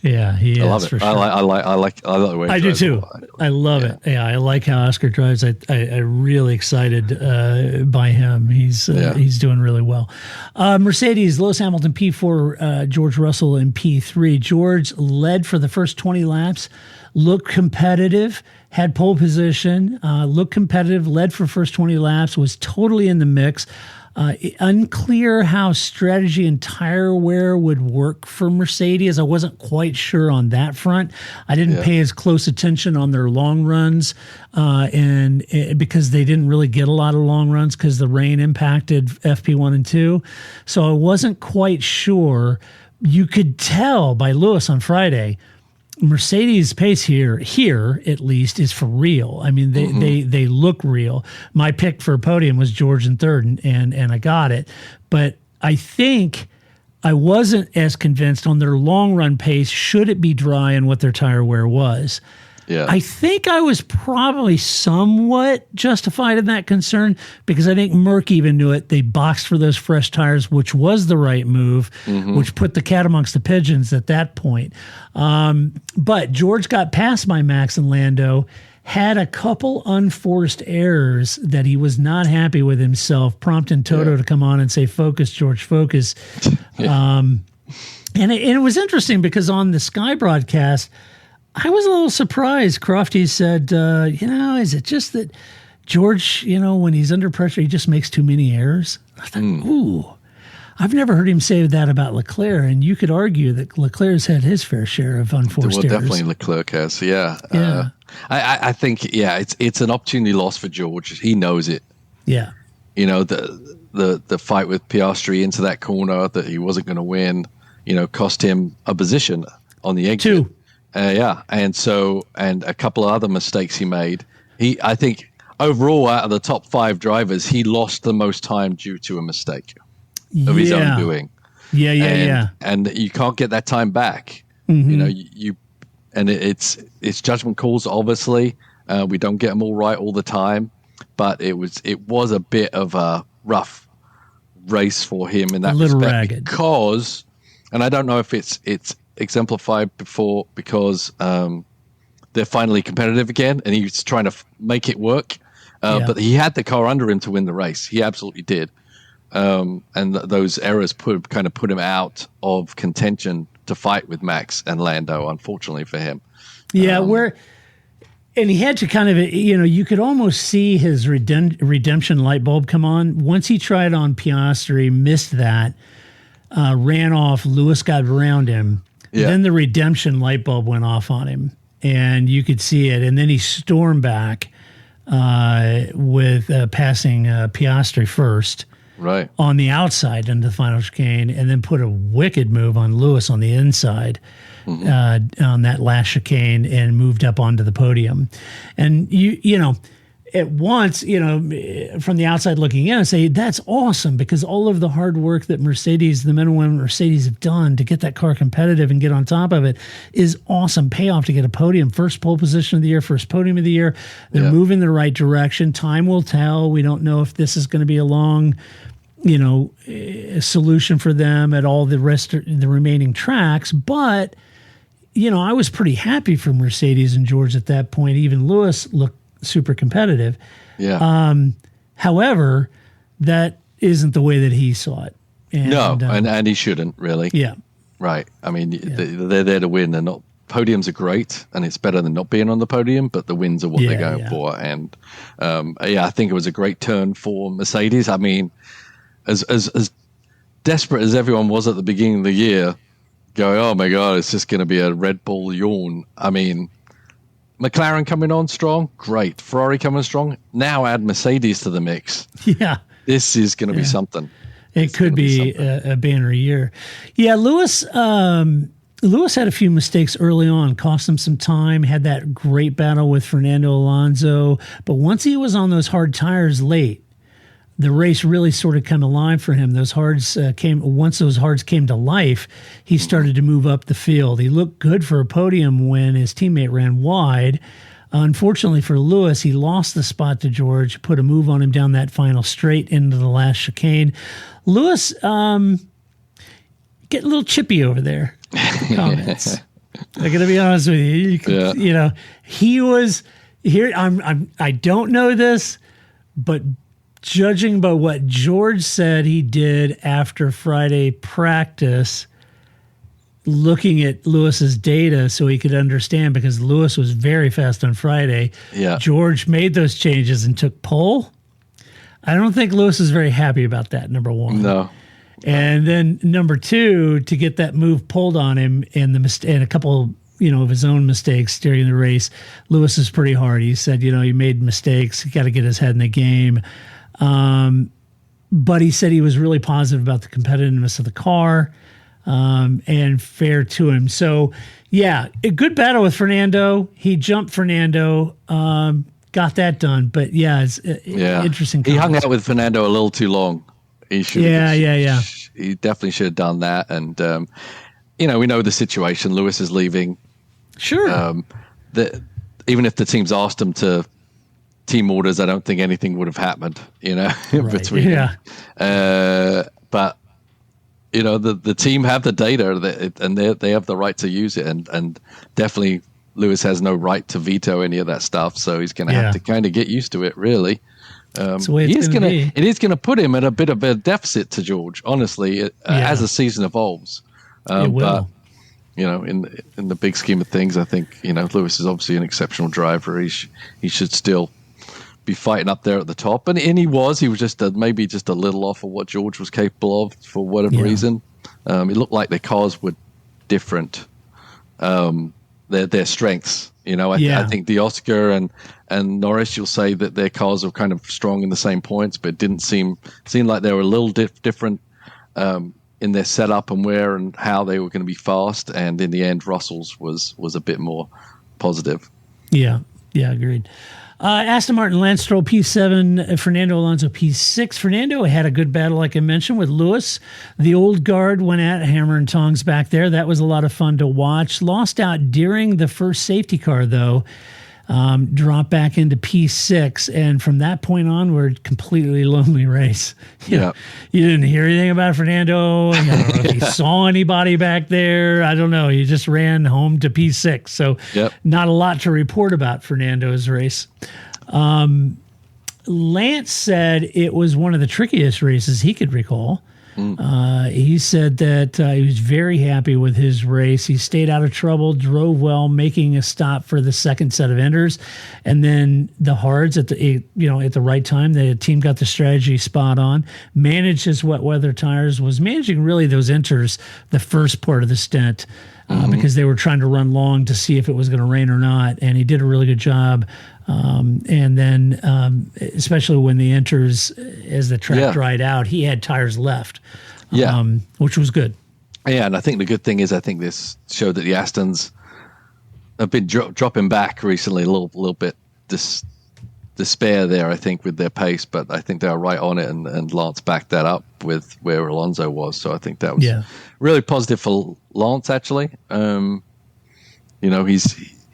Speaker 4: Yeah, he is.
Speaker 8: I love it.
Speaker 4: For sure.
Speaker 8: I like the way
Speaker 4: I do too. I love it. Yeah, I like how Oscar drives. I'm really excited by him. He's doing really well. Mercedes, Lewis Hamilton P4, George Russell in P3. George led for the first 20 laps, looked competitive, had pole position, looked competitive, led for first 20 laps, was totally in the mix. Unclear how strategy and tire wear would work for Mercedes. I wasn't quite sure on that front. I didn't pay as close attention on their long runs, and because they didn't really get a lot of long runs because the rain impacted FP1 and 2. So I wasn't quite sure. You could tell by Lewis on Friday, Mercedes' pace here at least is for real. They look real. My pick for podium was George in third, and I got it. But I think I wasn't as convinced on their long run pace. Should it be dry and what their tire wear was? Yeah. I think I was probably somewhat justified in that concern because I think Merck even knew it. They boxed for those fresh tires, which was the right move, which put the cat amongst the pigeons at that point. But George got past my Max and Lando, had a couple unforced errors that he was not happy with himself, prompting Toto to come on and say, "Focus, George, focus." And it was interesting because on the Sky broadcast, I was a little surprised. Crofty said, is it just that George, when he's under pressure, he just makes too many errors? I thought, ooh, I've never heard him say that about Leclerc. And you could argue that Leclerc's had his fair share of unforced errors.
Speaker 8: Definitely Leclerc has, I think, it's an opportunity loss for George. He knows it. Yeah. The fight with Piastri into that corner that he wasn't going to win, cost him a position on the exit. 2. And a couple of other mistakes he made. I think overall out of the top 5 drivers, he lost the most time due to a mistake of his own doing. And you can't get that time back. It's judgment calls. Obviously, we don't get them all right all the time, but it was a bit of a rough race for him in that respect. Ragged. Because, and I don't know if it's exemplified before because they're finally competitive again and he's trying to make it work, but he had the car under him to win the race. He absolutely did, and those errors put him out of contention to fight with Max and Lando, unfortunately for him. And he had to kind of, you could almost see his redemption light bulb come on once he tried on Piastri, missed that, ran off, Lewis got around him. Then the redemption light bulb went off on him, and you could see it. And then he stormed back with passing Piastri first on the outside into the final chicane, and then put a wicked move on Lewis on the inside on that last chicane and moved up onto the podium. And,
Speaker 4: at once, from the outside looking in, I say that's awesome because all of the hard work that Mercedes, the men and women Mercedes have done to get that car competitive and get on top of it is awesome payoff to get a podium, first pole position of the year, first podium of the year. They're moving in the right direction. Time will tell. We don't know if this is going to be a long, solution for them at all the remaining tracks, but I was pretty happy for Mercedes and George at that point. Even Lewis looked super competitive.
Speaker 8: Yeah.
Speaker 4: However, that isn't the way that he saw it. And,
Speaker 8: and he shouldn't really.
Speaker 4: Yeah.
Speaker 8: Right. I mean, they're there to win. They're not. Podiums are great, and it's better than not being on the podium. But the wins are what they're going for. And I think it was a great turn for Mercedes. I mean, as desperate as everyone was at the beginning of the year, going, oh my God, it's just going to be a Red Bull yawn. I mean, McLaren coming on strong, great. Ferrari coming strong. Now add Mercedes to the mix.
Speaker 4: Yeah.
Speaker 8: This is going to be something.
Speaker 4: It could be a banner year. Yeah, Lewis had a few mistakes early on, cost him some time, had that great battle with Fernando Alonso. But once he was on those hard tires late, the race really sort of came alive for him. Those hards once those hards came to life, he started to move up the field. He looked good for a podium when his teammate ran wide. Unfortunately for Lewis, he lost the spot to George, put a move on him down that final straight into the last chicane. Lewis getting a little chippy over there. Comments. I got to be honest with you. He was here. I don't know this, but judging by what George said he did after Friday practice, looking at Lewis's data so he could understand, because Lewis was very fast on Friday.
Speaker 8: Yeah.
Speaker 4: George made those changes and took pole. I don't think Lewis is very happy about that, number one.
Speaker 8: No.
Speaker 4: And then number two, to get that move pulled on him and a couple of his own mistakes during the race, Lewis is pretty hard. He said, he made mistakes. He got to get his head in the game. But he said he was really positive about the competitiveness of the car, and fair to him. So, yeah, a good battle with Fernando. He jumped Fernando, got that done. But, it's interesting.
Speaker 8: He hung out with Fernando a little too long. He should.
Speaker 4: Yeah.
Speaker 8: He definitely should have done that. And, we know the situation. Lewis is leaving.
Speaker 4: Sure.
Speaker 8: Even if the team's asked him to team orders, I don't think anything would have happened, between them. But, the team have the data and they have the right to use it. And definitely Lewis has no right to veto any of that stuff. So he's going to have to kind of get used to it, really. It is going to put him at a bit of a deficit to George, honestly, as the season evolves.
Speaker 4: It will.
Speaker 8: But, in the big scheme of things, I think, Lewis is obviously an exceptional driver. He should still be fighting up there at the top. And he was just maybe just a little off of what George was capable of for whatever reason. It looked like their cars were different. Their strengths, I think the Oscar and Norris, you'll say that their cars are kind of strong in the same points, but it didn't seem like they were a little different in their setup and where and how they were going to be fast. And in the end, Russell's was a bit more positive.
Speaker 4: Yeah, agreed. Aston Martin, Lance Stroll, P7, Fernando Alonso, P6. Fernando had a good battle, like I mentioned, with Lewis. The old guard went at hammer and tongs back there. That was a lot of fun to watch. Lost out during the first safety car, though. Dropped back into P6. And from that point onward, completely lonely race. You didn't hear anything about Fernando. I don't know if you saw anybody back there. I don't know. He just ran home to P6. So not a lot to report about Fernando's race. Lance said it was one of the trickiest races he could recall. He said that he was very happy with his race. He stayed out of trouble, drove well, making a stop for the second set of enders, and then the hards at the right time. The team got the strategy spot on. Managed his wet weather tires. Was managing really those enters the first part of the stint. Because they were trying to run long to see if it was going to rain or not, and he did a really good job. And then, especially when the enters, as the track dried out, he had tires left, which was good.
Speaker 8: Yeah, and I think the good thing is, I think this showed that the Astons have been dropping back recently a little bit. despair there, I think, with their pace, but I think they were right on it, and Lance backed that up with where Alonso was. So I think that was really positive for Lance, actually.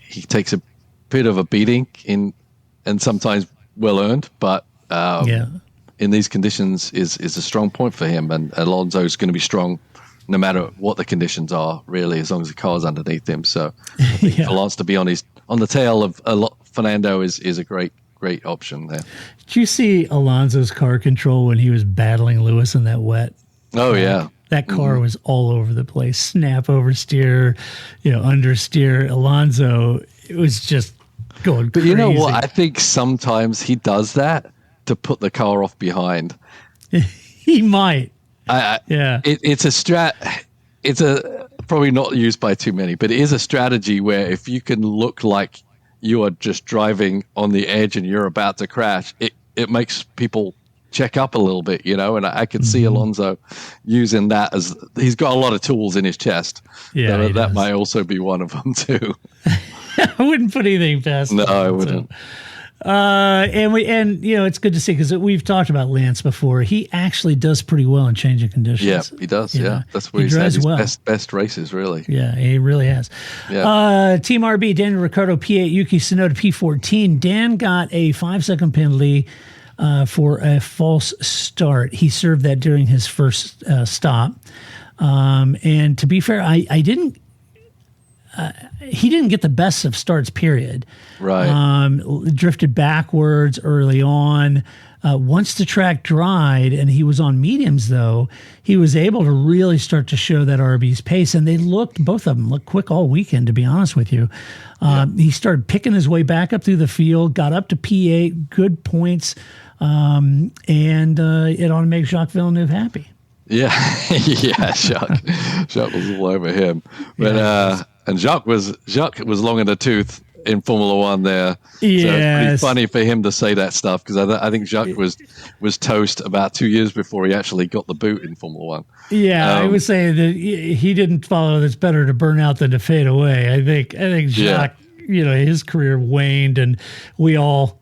Speaker 8: He takes a bit of a beating and sometimes well earned, but in these conditions is a strong point for him, and Alonso's going to be strong no matter what the conditions are, really, as long as the car's underneath him. So I think for Lance to be on the tail of Fernando is a great option there.
Speaker 4: Did you see Alonso's car control when he was battling Lewis in that wet?
Speaker 8: Oh, yeah.
Speaker 4: That car was all over the place. Snap oversteer, understeer. Alonso, it was just going crazy.
Speaker 8: But you know what? I think sometimes he does that to put the car off behind.
Speaker 4: He might.
Speaker 8: It's probably not used by too many, but it is a strategy where if you can look like you are just driving on the edge and you're about to crash, it makes people check up a little bit, and I could see Alonso using that as he's got a lot of tools in his chest. Yeah, that might also be one of them too.
Speaker 4: I wouldn't put anything past him.
Speaker 8: No, I wouldn't.
Speaker 4: And it's good to see, because we've talked about Lance before. He actually does pretty well in changing conditions.
Speaker 8: Yeah, he does. That's where he's had his best races, really.
Speaker 4: Yeah, he really has.
Speaker 8: Yeah.
Speaker 4: Team RB, Daniel Ricciardo P8, Yuki Tsunoda P14. Dan got a 5-second penalty for a false start. He served that during his first stop. And to be fair, I didn't. He didn't get the best of starts, period.
Speaker 8: Right.
Speaker 4: Drifted backwards early on. Once the track dried and he was on mediums, though, he was able to really start to show that RB's pace. And both of them looked quick all weekend, to be honest with you. He started picking his way back up through the field, got up to P8, good points, and it ought to make Jacques Villeneuve happy.
Speaker 8: Yeah, Jacques was all over him. But and Jacques was long in the tooth in Formula One there.
Speaker 4: Yes.
Speaker 8: So it's pretty funny for him to say that stuff, because I think Jacques was toast about 2 years before he actually got the boot in Formula One.
Speaker 4: Yeah, I would say that he didn't follow "It's better to burn out than to fade away." I think Jacques, his career waned, and we all,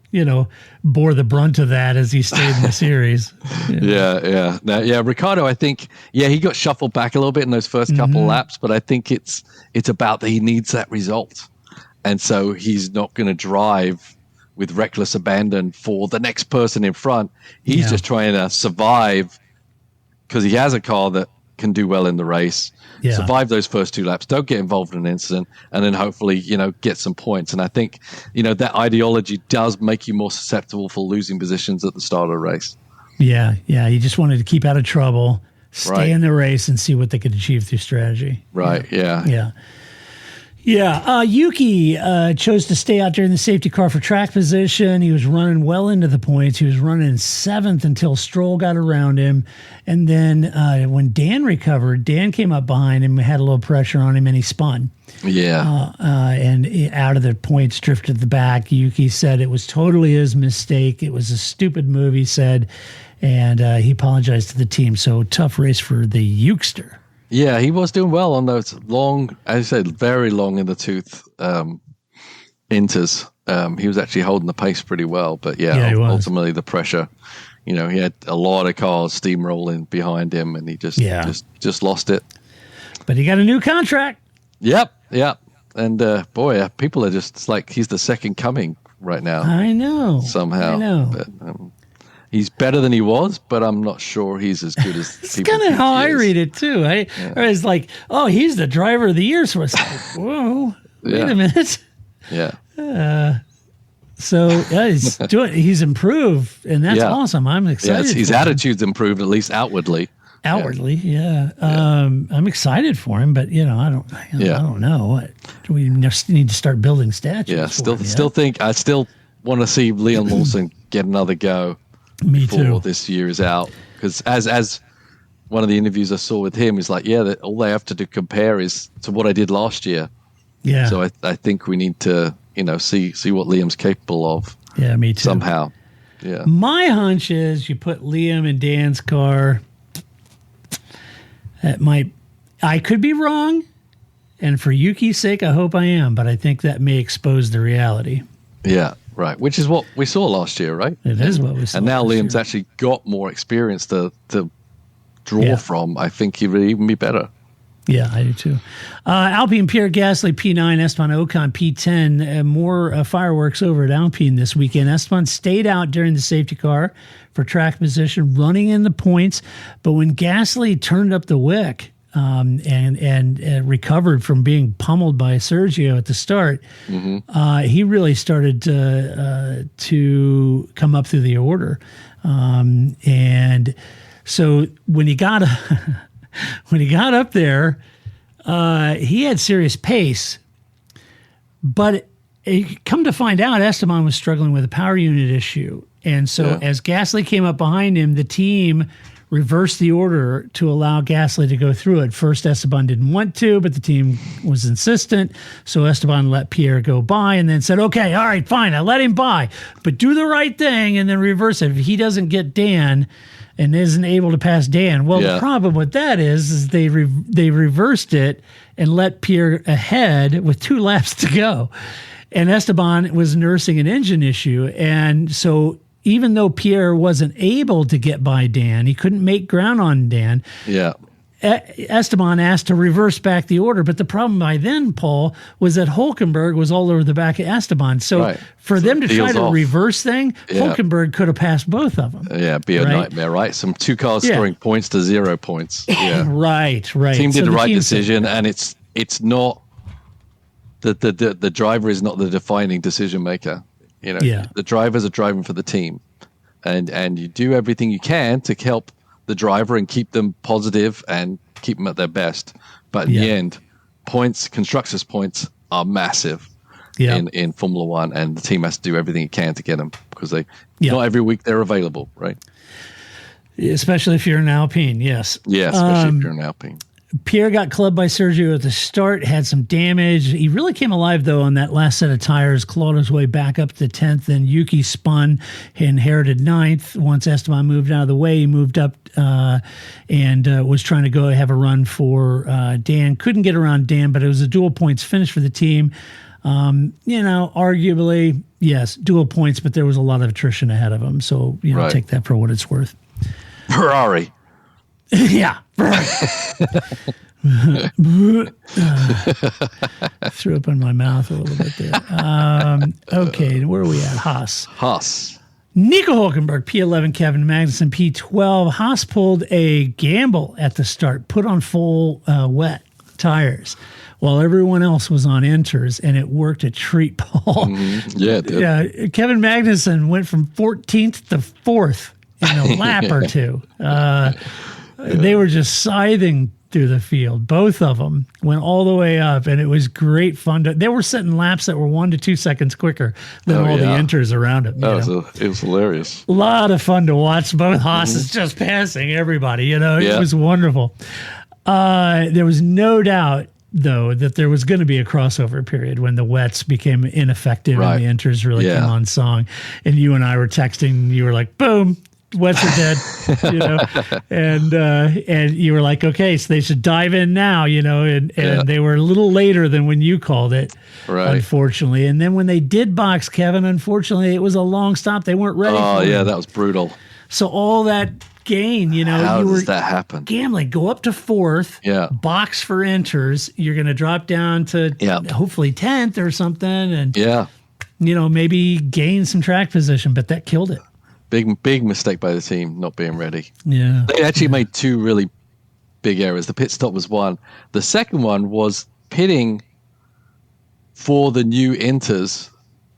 Speaker 4: bore the brunt of that as he stayed in the series.
Speaker 8: Yeah. Now, Ricciardo, I think, he got shuffled back a little bit in those first couple laps, but I think it's about that he needs that result. And so he's not going to drive with reckless abandon for the next person in front. He's just trying to survive, because he has a car that can do well in the race. Yeah. Survive those first 2 laps, don't get involved in an incident, and then hopefully, get some points. And I think, that ideology does make you more susceptible for losing positions at the start of the race. Yeah. He just wanted to keep out of trouble, stay in the race, and see what they could achieve through strategy. Right, yeah. Yuki chose to stay out during the safety car for track position. He was running well into the points. He was running 7th until Stroll got around him. And then when Dan recovered, Dan came up behind him, had a little pressure on him, and he spun. Yeah. And out of the points, drifted the back. Yuki said it was totally his mistake. It was a stupid move, he said. And he apologized to the team. So tough race for the Yukester. Yeah, he was doing well on those long, as I said, very long in the tooth inters. He was actually holding the pace pretty well, but ultimately the pressure, he had a lot of cars steamrolling behind him, and he just lost it. But he got a new contract. Yep. And people are just, it's like he's the second coming right now. I know. Somehow. I know. But, he's better than he was, but I'm not sure he's as good as people. It's kind of how I read it too. I was like, "Oh, he's the driver of the year." So I was like, "Whoa, wait a minute." Yeah. He's improved, and that's awesome. I'm excited. Yeah, his attitude's improved, at least outwardly. Outwardly, I'm excited for him, but I don't know. What do we need to start building statues? Yeah, I still want to see Liam Lawson get another go. Me too. This year is out, because as one of the interviews I saw with him is like, all they have to compare is to what I did last year. Yeah. So I think we need to see what Liam's capable of. Yeah, me too. Somehow. Yeah. My hunch is you put Liam in Dan's car. I could be wrong, and for Yuki's sake, I hope I am, but I think that may expose the reality. Yeah. Right, which is what we saw last year, right?
Speaker 4: It is what we saw.
Speaker 8: And now
Speaker 4: last
Speaker 8: Liam's
Speaker 4: year.
Speaker 8: actually got more experience to draw from. I think he would even be better.
Speaker 4: Yeah, I do too. Alpine, Pierre Gasly, P9, Esteban Ocon, P10. More fireworks over at Alpine this weekend. Esteban stayed out during the safety car for track position, running in the points. But when Gasly turned up the wick and recovered from being pummeled by Sergio at the start, he really started to come up through the order. And so when he got up there, he had serious pace, but come to find out, Esteban was struggling with a power unit issue. And so as Gasly came up behind him, the team reversed the order to allow Gasly to go through it. First, Esteban didn't want to, but the team was insistent. So Esteban let Pierre go by and then said, okay, all right, fine, I let him by, but do the right thing and then reverse it. If he doesn't get Dan and isn't able to pass Dan, well, the problem with that is they reversed it and let Pierre ahead with 2 laps to go. And Esteban was nursing an engine issue. And so even though Pierre wasn't able to get by Dan, he couldn't make ground on Dan.
Speaker 8: Yeah.
Speaker 4: Esteban asked to reverse back the order. But the problem by then, Paul, was that Hülkenberg was all over the back of Esteban. So for them to try to reverse thing, Hülkenberg could have passed both of them.
Speaker 8: Yeah, be a nightmare, right? Some 2 cars scoring points to 0 points. Yeah.
Speaker 4: Right.
Speaker 8: Team did the right decision, and it's not the driver is not the defining decision maker. You know, the drivers are driving for the team, and you do everything you can to help the driver and keep them positive and keep them at their best. But in the end, constructors' points are massive in Formula One, and the team has to do everything it can to get them because not every week they're available, right?
Speaker 4: Especially if you're an Alpine, yes.
Speaker 8: Yeah, especially if you're an Alpine.
Speaker 4: Pierre got clubbed by Sergio at the start, had some damage. He really came alive, though, on that last set of tires, clawed his way back up to 10th. Then Yuki spun, inherited 9th. Once Esteban moved out of the way, he moved up and was trying to go have a run for Dan. Couldn't get around Dan, but it was a dual points finish for the team. Arguably, yes, dual points, but there was a lot of attrition ahead of him. So, take that for what it's worth.
Speaker 8: Ferrari.
Speaker 4: Yeah. Threw up in my mouth a little bit there. Okay, where are we at? Haas. Nico Hülkenberg, P11, Kevin Magnussen, P12. Haas pulled a gamble at the start, put on full wet tires while everyone else was on inters, and it worked a treat, Paul.
Speaker 8: Yeah, it did.
Speaker 4: Yeah, Kevin Magnussen went from 14th to 4th in a lap or two. They were just scything through the field. Both of them went all the way up, and it was great fun. They were setting laps that were 1 to 2 seconds quicker than all the enters around it.
Speaker 8: It was hilarious.
Speaker 4: A lot of fun to watch. Both Haas's just passing everybody. It was wonderful. There was no doubt, though, that there was going to be a crossover period when the wets became ineffective and the enters really came on song. And you and I were texting. You were like, boom. Wets are dead, and you were like, okay, so they should dive in now, and they were a little later than when you called it, unfortunately. And then when they did box Kevin, unfortunately, it was a long stop. They weren't ready.
Speaker 8: Oh, yeah, that was brutal.
Speaker 4: So all that gain,
Speaker 8: how does that happen?
Speaker 4: Gambling, go up to 4th, box for enters. You're going to drop down to hopefully 10th or something, and maybe gain some track position. But that killed it.
Speaker 8: Big mistake by the team not being ready.
Speaker 4: Yeah.
Speaker 8: They actually made 2 really big errors. The pit stop was one. The second one was pitting for the new inters,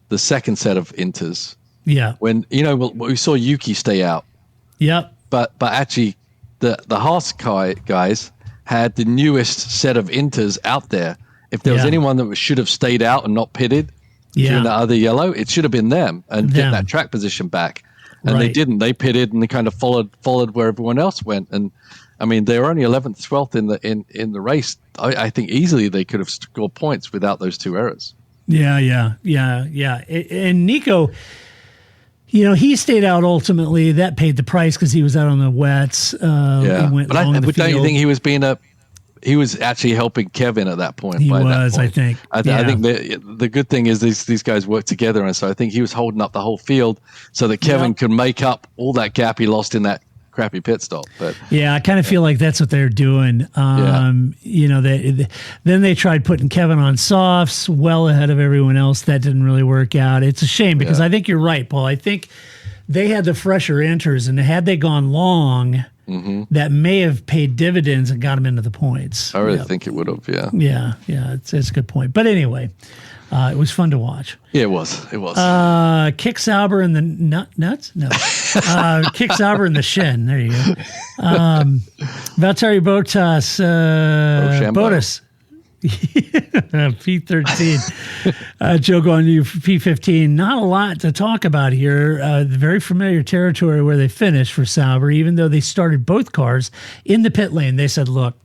Speaker 8: the second set of inters.
Speaker 4: Yeah.
Speaker 8: When, we saw Yuki stay out.
Speaker 4: Yep.
Speaker 8: But actually, the Haas guys had the newest set of inters out there. If there was anyone that should have stayed out and not pitted during the other yellow, it should have been them and get that track position back. And they didn't. They pitted and they kind of followed where everyone else went. And I mean, they were only 11th, 12th in the race. I think easily they could have scored points without those 2 errors. Yeah.
Speaker 4: And Nico, he stayed out ultimately. That paid the price because he was out on the wets.
Speaker 8: But don't you think he was being he was actually helping Kevin at that point.
Speaker 4: He
Speaker 8: by that
Speaker 4: was,
Speaker 8: point.
Speaker 4: I think.
Speaker 8: I think the good thing is these guys work together, and so I think he was holding up the whole field so that Kevin could make up all that gap he lost in that crappy pit stop. But
Speaker 4: yeah, I kind of feel like that's what they're doing. You know, then they tried putting Kevin on softs well ahead of everyone else. That didn't really work out. It's a shame because I think you're right, Paul. I think they had the fresher enters, and had they gone long, that may have paid dividends and got them into the points.
Speaker 8: I really think it would have.
Speaker 4: Yeah. It's a good point. But anyway, it was fun to watch.
Speaker 8: Yeah, it was.
Speaker 4: Kick Sauber in the nuts? No. Kick Sauber in the shin. There you go. Valtteri Bottas. Bottas. P13. Joe going to P15. Not a lot to talk about here. Very familiar territory where they finished for Sauber, even though they started both cars in the pit lane. They said, look,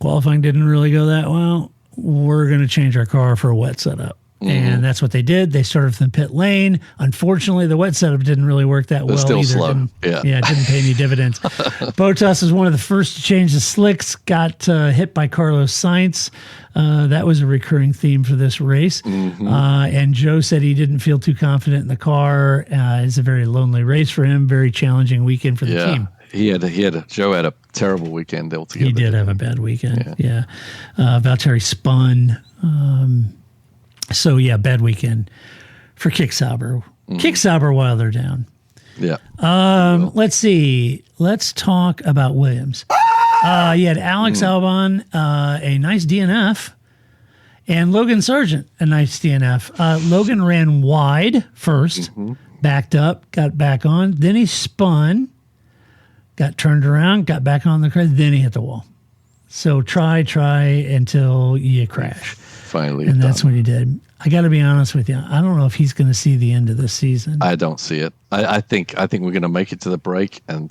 Speaker 4: qualifying didn't really go that well. We're going to change our car for a wet setup. And that's what they did. They started from the pit lane. Unfortunately, the wet setup didn't really work that well
Speaker 8: still
Speaker 4: either.
Speaker 8: Slow.
Speaker 4: It didn't pay any dividends. Bottas was one of the first to change the slicks, got hit by Carlos Sainz. That was a recurring theme for this race. And Joe said he didn't feel too confident in the car. It's a very lonely race for him, very challenging weekend for the team.
Speaker 8: Joe had a terrible weekend altogether.
Speaker 4: He did have a bad weekend. Valtteri spun. So, bad weekend for Kick Sauber. Kick Sauber while they're down.
Speaker 8: Yeah.
Speaker 4: Let's see. Let's talk about Williams. You had Alex Albon, a nice DNF, and Logan Sargent, a nice DNF. Logan ran wide first, backed up, got back on. Then he spun, got turned around, got back on the car. Then he hit the wall. So try until you crash.
Speaker 8: Finally,
Speaker 4: and that's what he did. I got to be honest with you. I don't know if he's going to see the end of this season.
Speaker 8: I don't see it. I think we're going to make it to the break, and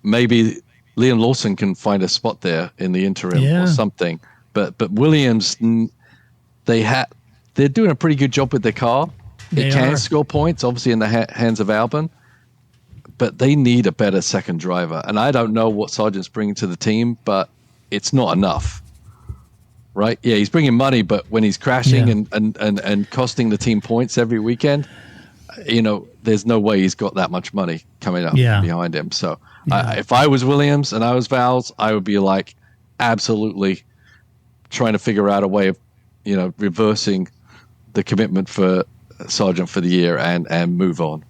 Speaker 8: maybe Liam Lawson can find a spot there in the interim or something. But Williams, they're doing a pretty good job with their car. They can score points, obviously in the hands of Albon, but they need a better second driver. And I don't know what Sargent's bringing to the team, but it's not enough. Right? Yeah, he's bringing money, but when he's crashing and costing the team points every weekend, there's no way he's got that much money coming up behind him. So if I was Williams and I was Vals, I would be like absolutely trying to figure out a way of, reversing the commitment for Sargent for the year and move on.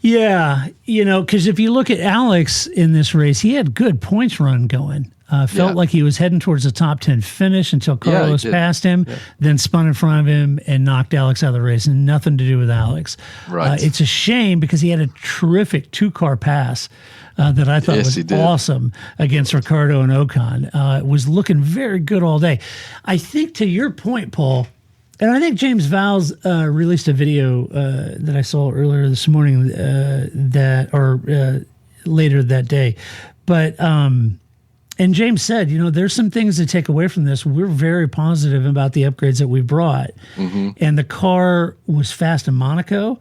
Speaker 8: Yeah,
Speaker 4: because if you look at Alex in this race, he had good points run going. Felt like he was heading towards the top 10 finish until Carlos passed him, then spun in front of him and knocked Alex out of the race. And nothing to do with Alex. Right. It's a shame because he had a terrific two-car pass that I thought was awesome against Ricciardo and Ocon. Was looking very good all day. I think to your point, Paul, and I think James Vowles released a video that I saw earlier this morning later that day. But and James said, there's some things to take away from this. We're very positive about the upgrades that we brought. And the car was fast in Monaco,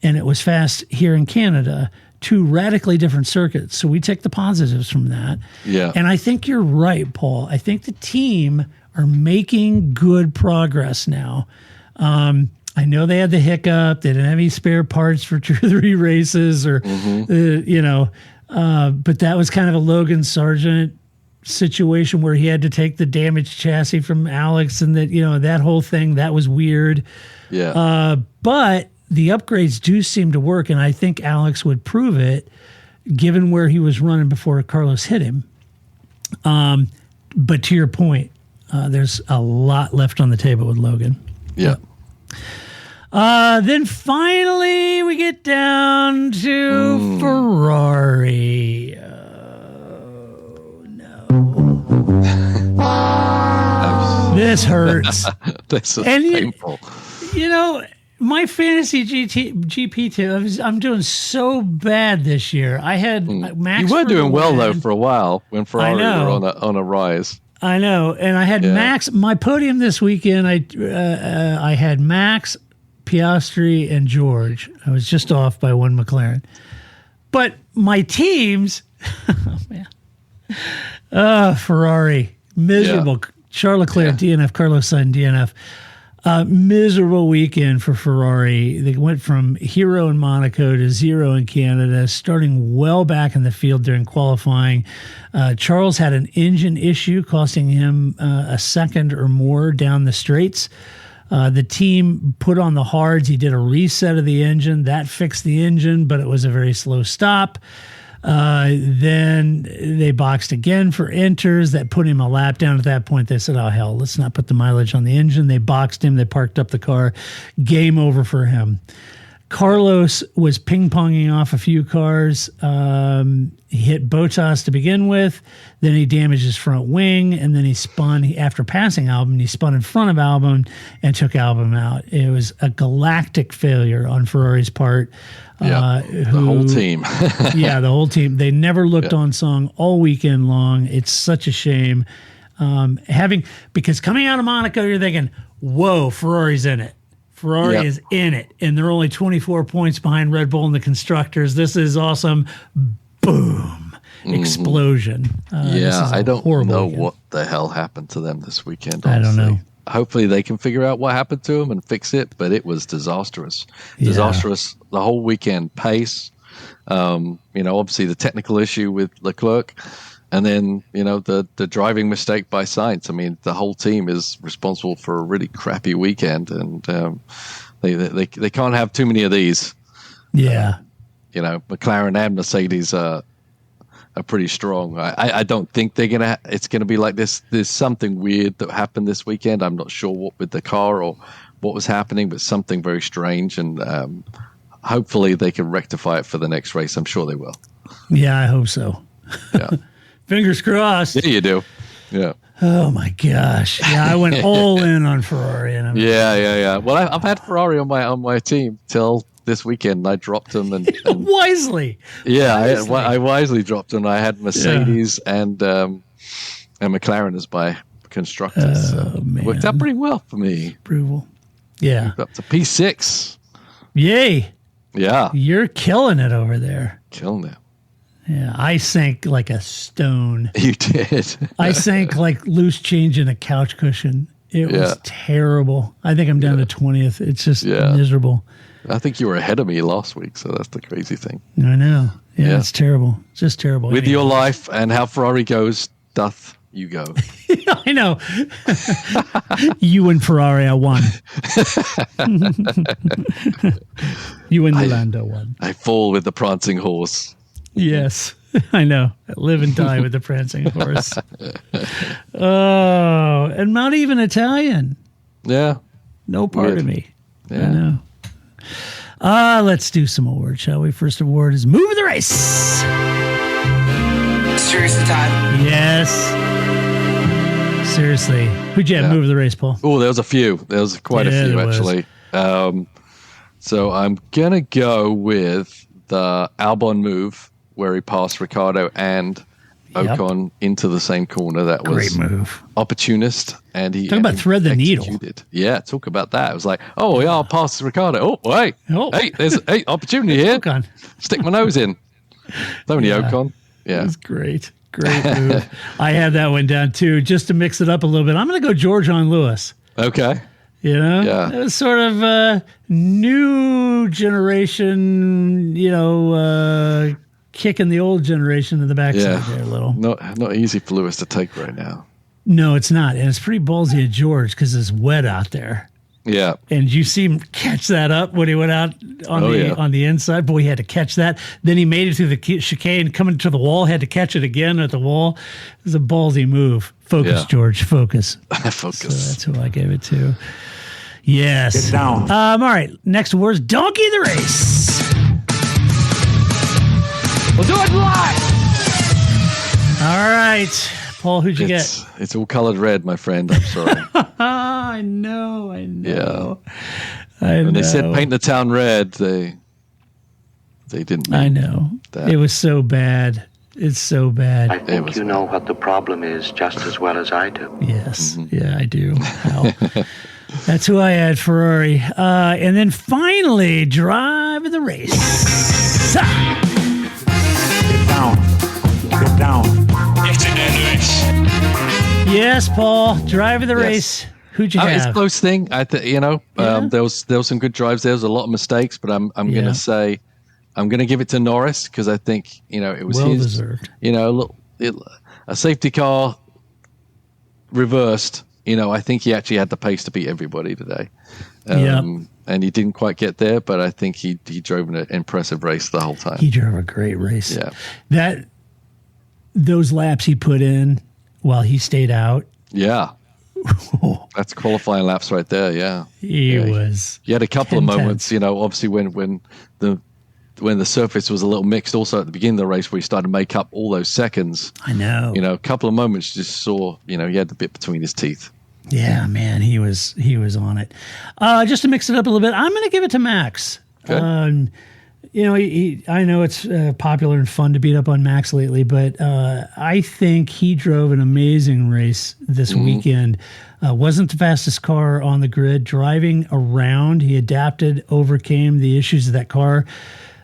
Speaker 4: and it was fast here in Canada, two radically different circuits. So we take the positives from that. Yeah. And I think you're right, Paul. I think the team are making good progress now. I know they had the hiccup. They didn't have any spare parts for 2 or 3 races but that was kind of a Logan Sargent situation where he had to take the damaged chassis from Alex and that whole thing, that was weird. Yeah. But the upgrades do seem to work, and I think Alex would prove it given where he was running before Carlos hit him. But to your point, there's a lot left on the table with Logan.
Speaker 8: Yeah.
Speaker 4: Then finally we get down to Ferrari. This hurts.
Speaker 8: This is painful.
Speaker 4: My fantasy GP team, I'm doing so bad this year. I had Max.
Speaker 8: You were doing well though for a while when Ferrari were on a rise.
Speaker 4: I know, and I had Max. My podium this weekend, I had Max, Piastri, and George. I was just off by one McLaren, but my teams. Oh man. Ferrari, miserable.
Speaker 8: Yeah.
Speaker 4: Charles Leclerc, DNF, Carlos Sainz, DNF. Miserable weekend for Ferrari. They went from hero in Monaco to zero in Canada, starting well back in the field during qualifying. Charles had an engine issue costing him a second or more down the straights. The team put on the hards. He did a reset of the engine. That fixed the engine, but it was a very slow stop. Then they boxed again for inters. That put him a lap down. At that point, they said, oh, hell, let's not put the mileage on the engine. They boxed him. They parked up the car. Game over for him. Carlos was ping-ponging off a few cars. He hit Bottas to begin with. Then he damaged his front wing. And then he spun. After passing Albon, he spun in front of Albon and took Albon out. It was a galactic failure on Ferrari's part.
Speaker 8: The whole team.
Speaker 4: Yeah, the whole team. They never looked on song all weekend long. It's such a shame. Because coming out of Monaco, you're thinking, whoa, Ferrari's in it. Ferrari is in it, and they're only 24 points behind Red Bull in the constructors. This is awesome. Boom. Explosion.
Speaker 8: I don't know
Speaker 4: weekend.
Speaker 8: what the hell happened to them this weekend.
Speaker 4: Honestly. I don't know.
Speaker 8: Hopefully they can figure out what happened to them and fix it, but it was disastrous. Disastrous the whole weekend. Pace, obviously the technical issue with Leclerc, and then, the driving mistake by Sainz. I mean, the whole team is responsible for a really crappy weekend, and they can't have too many of these.
Speaker 4: Yeah.
Speaker 8: McLaren and Mercedes are pretty strong. I don't think it's gonna be like this. There's something weird that happened this weekend. I'm not sure what with the car or what was happening, but something very strange, and hopefully they can rectify it for the next race. I'm sure they will.
Speaker 4: Yeah, I hope so.
Speaker 8: Yeah.
Speaker 4: Fingers crossed.
Speaker 8: Yeah, you do. Yeah.
Speaker 4: Oh my gosh. Yeah, I went all in on Ferrari, and
Speaker 8: Yeah. Well, I've had Ferrari on my team till this weekend. I dropped them and
Speaker 4: wisely.
Speaker 8: Yeah, I wisely dropped them. I had Mercedes and McLaren as my constructors.
Speaker 4: Man.
Speaker 8: Worked out pretty well for me.
Speaker 4: Approval. Yeah.
Speaker 8: Up to P6.
Speaker 4: Yay.
Speaker 8: Yeah.
Speaker 4: You're killing it over there.
Speaker 8: Killing it.
Speaker 4: Yeah, I sank like a stone.
Speaker 8: You did.
Speaker 4: I sank like loose change in a couch cushion. It was terrible. I think I'm down to 20th. It's just miserable.
Speaker 8: I think you were ahead of me last week, so that's the crazy thing.
Speaker 4: I know. Yeah, it's terrible. Just terrible.
Speaker 8: With your life and how Ferrari goes, doth you go.
Speaker 4: I know. You and Ferrari, I won. You and Lando won.
Speaker 8: I fall with the prancing horse.
Speaker 4: Yes, I know. I live and die with the prancing horse. Oh, and not even Italian.
Speaker 8: Yeah.
Speaker 4: No part
Speaker 8: Weird.
Speaker 4: of me.
Speaker 8: Yeah.
Speaker 4: I know. Let's do some awards, shall we? First award is Move of the Race.
Speaker 9: Seriously, Todd?
Speaker 4: Yes. Seriously. Who'd you have Move of the Race, Paul?
Speaker 8: Oh, there was a few. There was quite a few, actually. So I'm going to go with the Albon move, where he passed Ricciardo and Ocon into the same corner. That was
Speaker 4: great move.
Speaker 8: Opportunist, and he
Speaker 4: talk about thread the needle.
Speaker 8: Yeah, talk about that. It was like, I'll pass Ricciardo. Oh, wait, hey, there's opportunity here.
Speaker 4: Ocon.
Speaker 8: Stick my nose in. It's only Ocon. Yeah,
Speaker 4: it was great move. I had that one down too, just to mix it up a little bit. I'm going to go George on Lewis.
Speaker 8: Okay.
Speaker 4: It was sort of a new generation, kicking the old generation in the backside there a little.
Speaker 8: Not easy for Lewis to take right now.
Speaker 4: No, it's not. And it's pretty ballsy of George because it's wet out there.
Speaker 8: Yeah.
Speaker 4: And you see him catch that up when he went out on the inside. Boy, he had to catch that. Then he made it through the chicane, coming to the wall, had to catch it again at the wall. It was a ballsy move. Focus, George. Focus.
Speaker 8: Focus.
Speaker 4: So that's who I gave it to. Yes.
Speaker 9: Get down.
Speaker 4: All right. Next word is Donkey the Race.
Speaker 9: We'll do it live.
Speaker 4: All right. Paul, who'd you get?
Speaker 8: It's all colored red, my friend. I'm sorry.
Speaker 4: I know.
Speaker 8: Yeah. When they said paint the town red, they didn't.
Speaker 4: I know.
Speaker 8: That.
Speaker 4: It was so bad. It's so bad.
Speaker 10: I think you know what the problem is just as well as I do.
Speaker 4: Yes. Yeah, I do. Hell. That's who I had, Ferrari. And then finally, Drive the Race.
Speaker 9: Get down. Get down.
Speaker 2: Get in there, Lewis.
Speaker 4: Yes, Paul, driver of the race. Who'd you have?
Speaker 8: It's a close thing. There was some good drives. There was a lot of mistakes, but I'm going to say I'm going to give it to Norris because I think it was
Speaker 4: well
Speaker 8: his
Speaker 4: deserved.
Speaker 8: A safety car reversed. I think he actually had the pace to beat everybody today. And he didn't quite get there, but I think he drove an impressive race the whole time.
Speaker 4: He drove a great race.
Speaker 8: Yeah.
Speaker 4: Those laps he put in while he stayed out.
Speaker 8: Yeah. That's qualifying laps right there. Yeah.
Speaker 4: He was.
Speaker 8: You had a couple of moments, obviously when the surface was a little mixed also at the beginning of the race where he started to make up all those seconds.
Speaker 4: I know.
Speaker 8: A couple of moments you just saw, he had the bit between his teeth.
Speaker 4: Yeah, man, he was on it. Just to mix it up a little bit, I'm going to give it to Max.
Speaker 8: Okay.
Speaker 4: I know it's popular and fun to beat up on Max lately, but I think he drove an amazing race this weekend. Wasn't the fastest car on the grid. Driving around, he adapted, overcame the issues of that car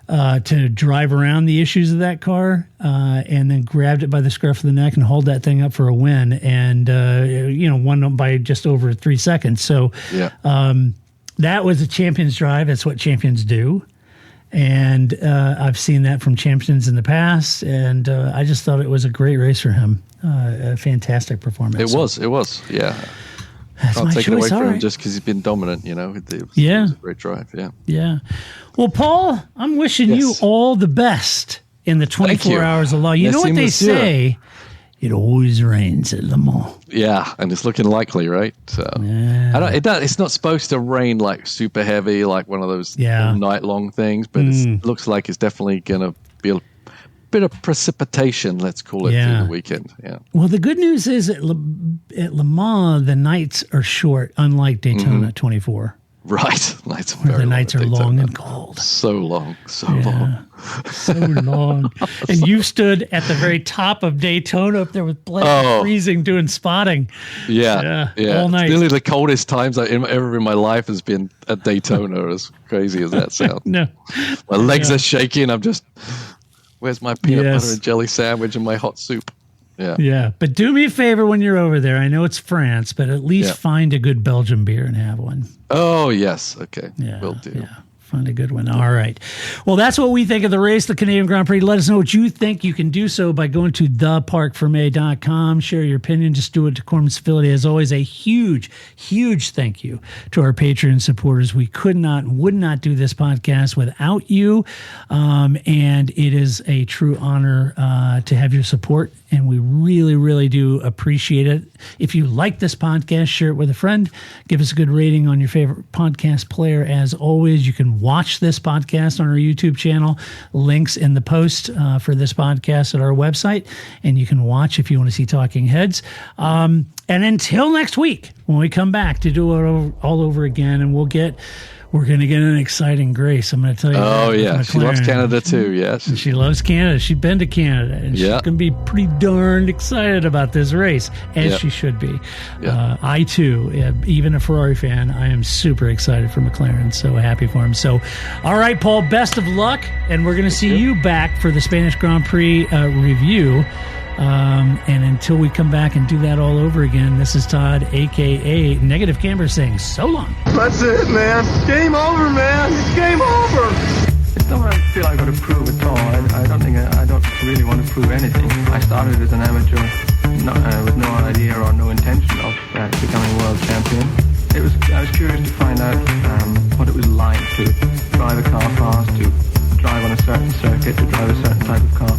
Speaker 4: to drive around the issues of that car, and then grabbed it by the scruff of the neck and hauled that thing up for a win, and won by just over 3 seconds. So that was a champion's drive. That's what champions do. And I've seen that from champions in the past, and I just thought it was a great race for him. A fantastic performance.
Speaker 8: It was, yeah.
Speaker 4: That's
Speaker 8: Can't
Speaker 4: my
Speaker 8: take
Speaker 4: choice.
Speaker 8: it away from
Speaker 4: All
Speaker 8: him
Speaker 4: right.
Speaker 8: just because he's been dominant, It was a great drive,
Speaker 4: Yeah. Well, Paul, I'm wishing you all the best in the 24 hours of law. You know what they say? It always rains at Le Mans.
Speaker 8: Yeah, and it's looking likely, right? So it's not supposed to rain like super heavy, like one of those night-long things, but it looks like it's definitely going to be a bit of precipitation, let's call it, through the weekend. Yeah.
Speaker 4: Well, the good news is at Le Mans, the nights are short, unlike Daytona 24.
Speaker 8: Right.
Speaker 4: The nights are long and cold.
Speaker 8: So long. So long.
Speaker 4: And you stood at the very top of Daytona up there with blood freezing doing spotting.
Speaker 8: Yeah.
Speaker 4: All night.
Speaker 8: It's nearly the coldest times ever in my life has been at Daytona, as crazy as that sounds.
Speaker 4: No.
Speaker 8: My legs are shaking. I'm just, where's my peanut butter and jelly sandwich and my hot soup?
Speaker 4: Yeah. But do me a favor when you're over there. I know it's France, but at least find a good Belgian beer and have one.
Speaker 8: Oh, yes. Okay.
Speaker 4: Yeah.
Speaker 8: Will do.
Speaker 4: Yeah. Find a good one. All right. Well, that's what we think of the race, the Canadian Grand Prix. Let us know what you think. You can do so by going to theparkforme.com. Share your opinion. Just do it to Corman's Civility. As always, a huge, huge thank you to our Patreon supporters. We would not do this podcast without you. And it is a true honor to have your support. And we really, really do appreciate it. If you like this podcast, share it with a friend. Give us a good rating on your favorite podcast player. As always, you can watch this podcast on our YouTube channel. Links in the post for this podcast at our website. And you can watch if you want to see Talking Heads. And until next week, when we come back to do it all over again, and we're going to get an exciting race. I'm going to tell you.
Speaker 8: Oh, yeah. She loves Canada, too. Yes.
Speaker 4: She loves Canada. She's been to Canada. And she's going to be pretty darned excited about this race, as she should be.
Speaker 8: Yeah.
Speaker 4: I, too, even a Ferrari fan, I am super excited for McLaren. So happy for him. So, all right, Paul, best of luck. And we're going to see you back for the Spanish Grand Prix review. And until we come back and do that all over again, this is Todd, a.k.a. Negative Camber, saying so long.
Speaker 11: That's it, man. Game over, man. It's game over. It's not what I feel I've got to prove at all. I don't really want to prove anything. I started as an amateur with no idea or no intention of becoming world champion. I was curious to find out what it was like to drive a car fast, to drive on a certain circuit, to drive a certain type of car.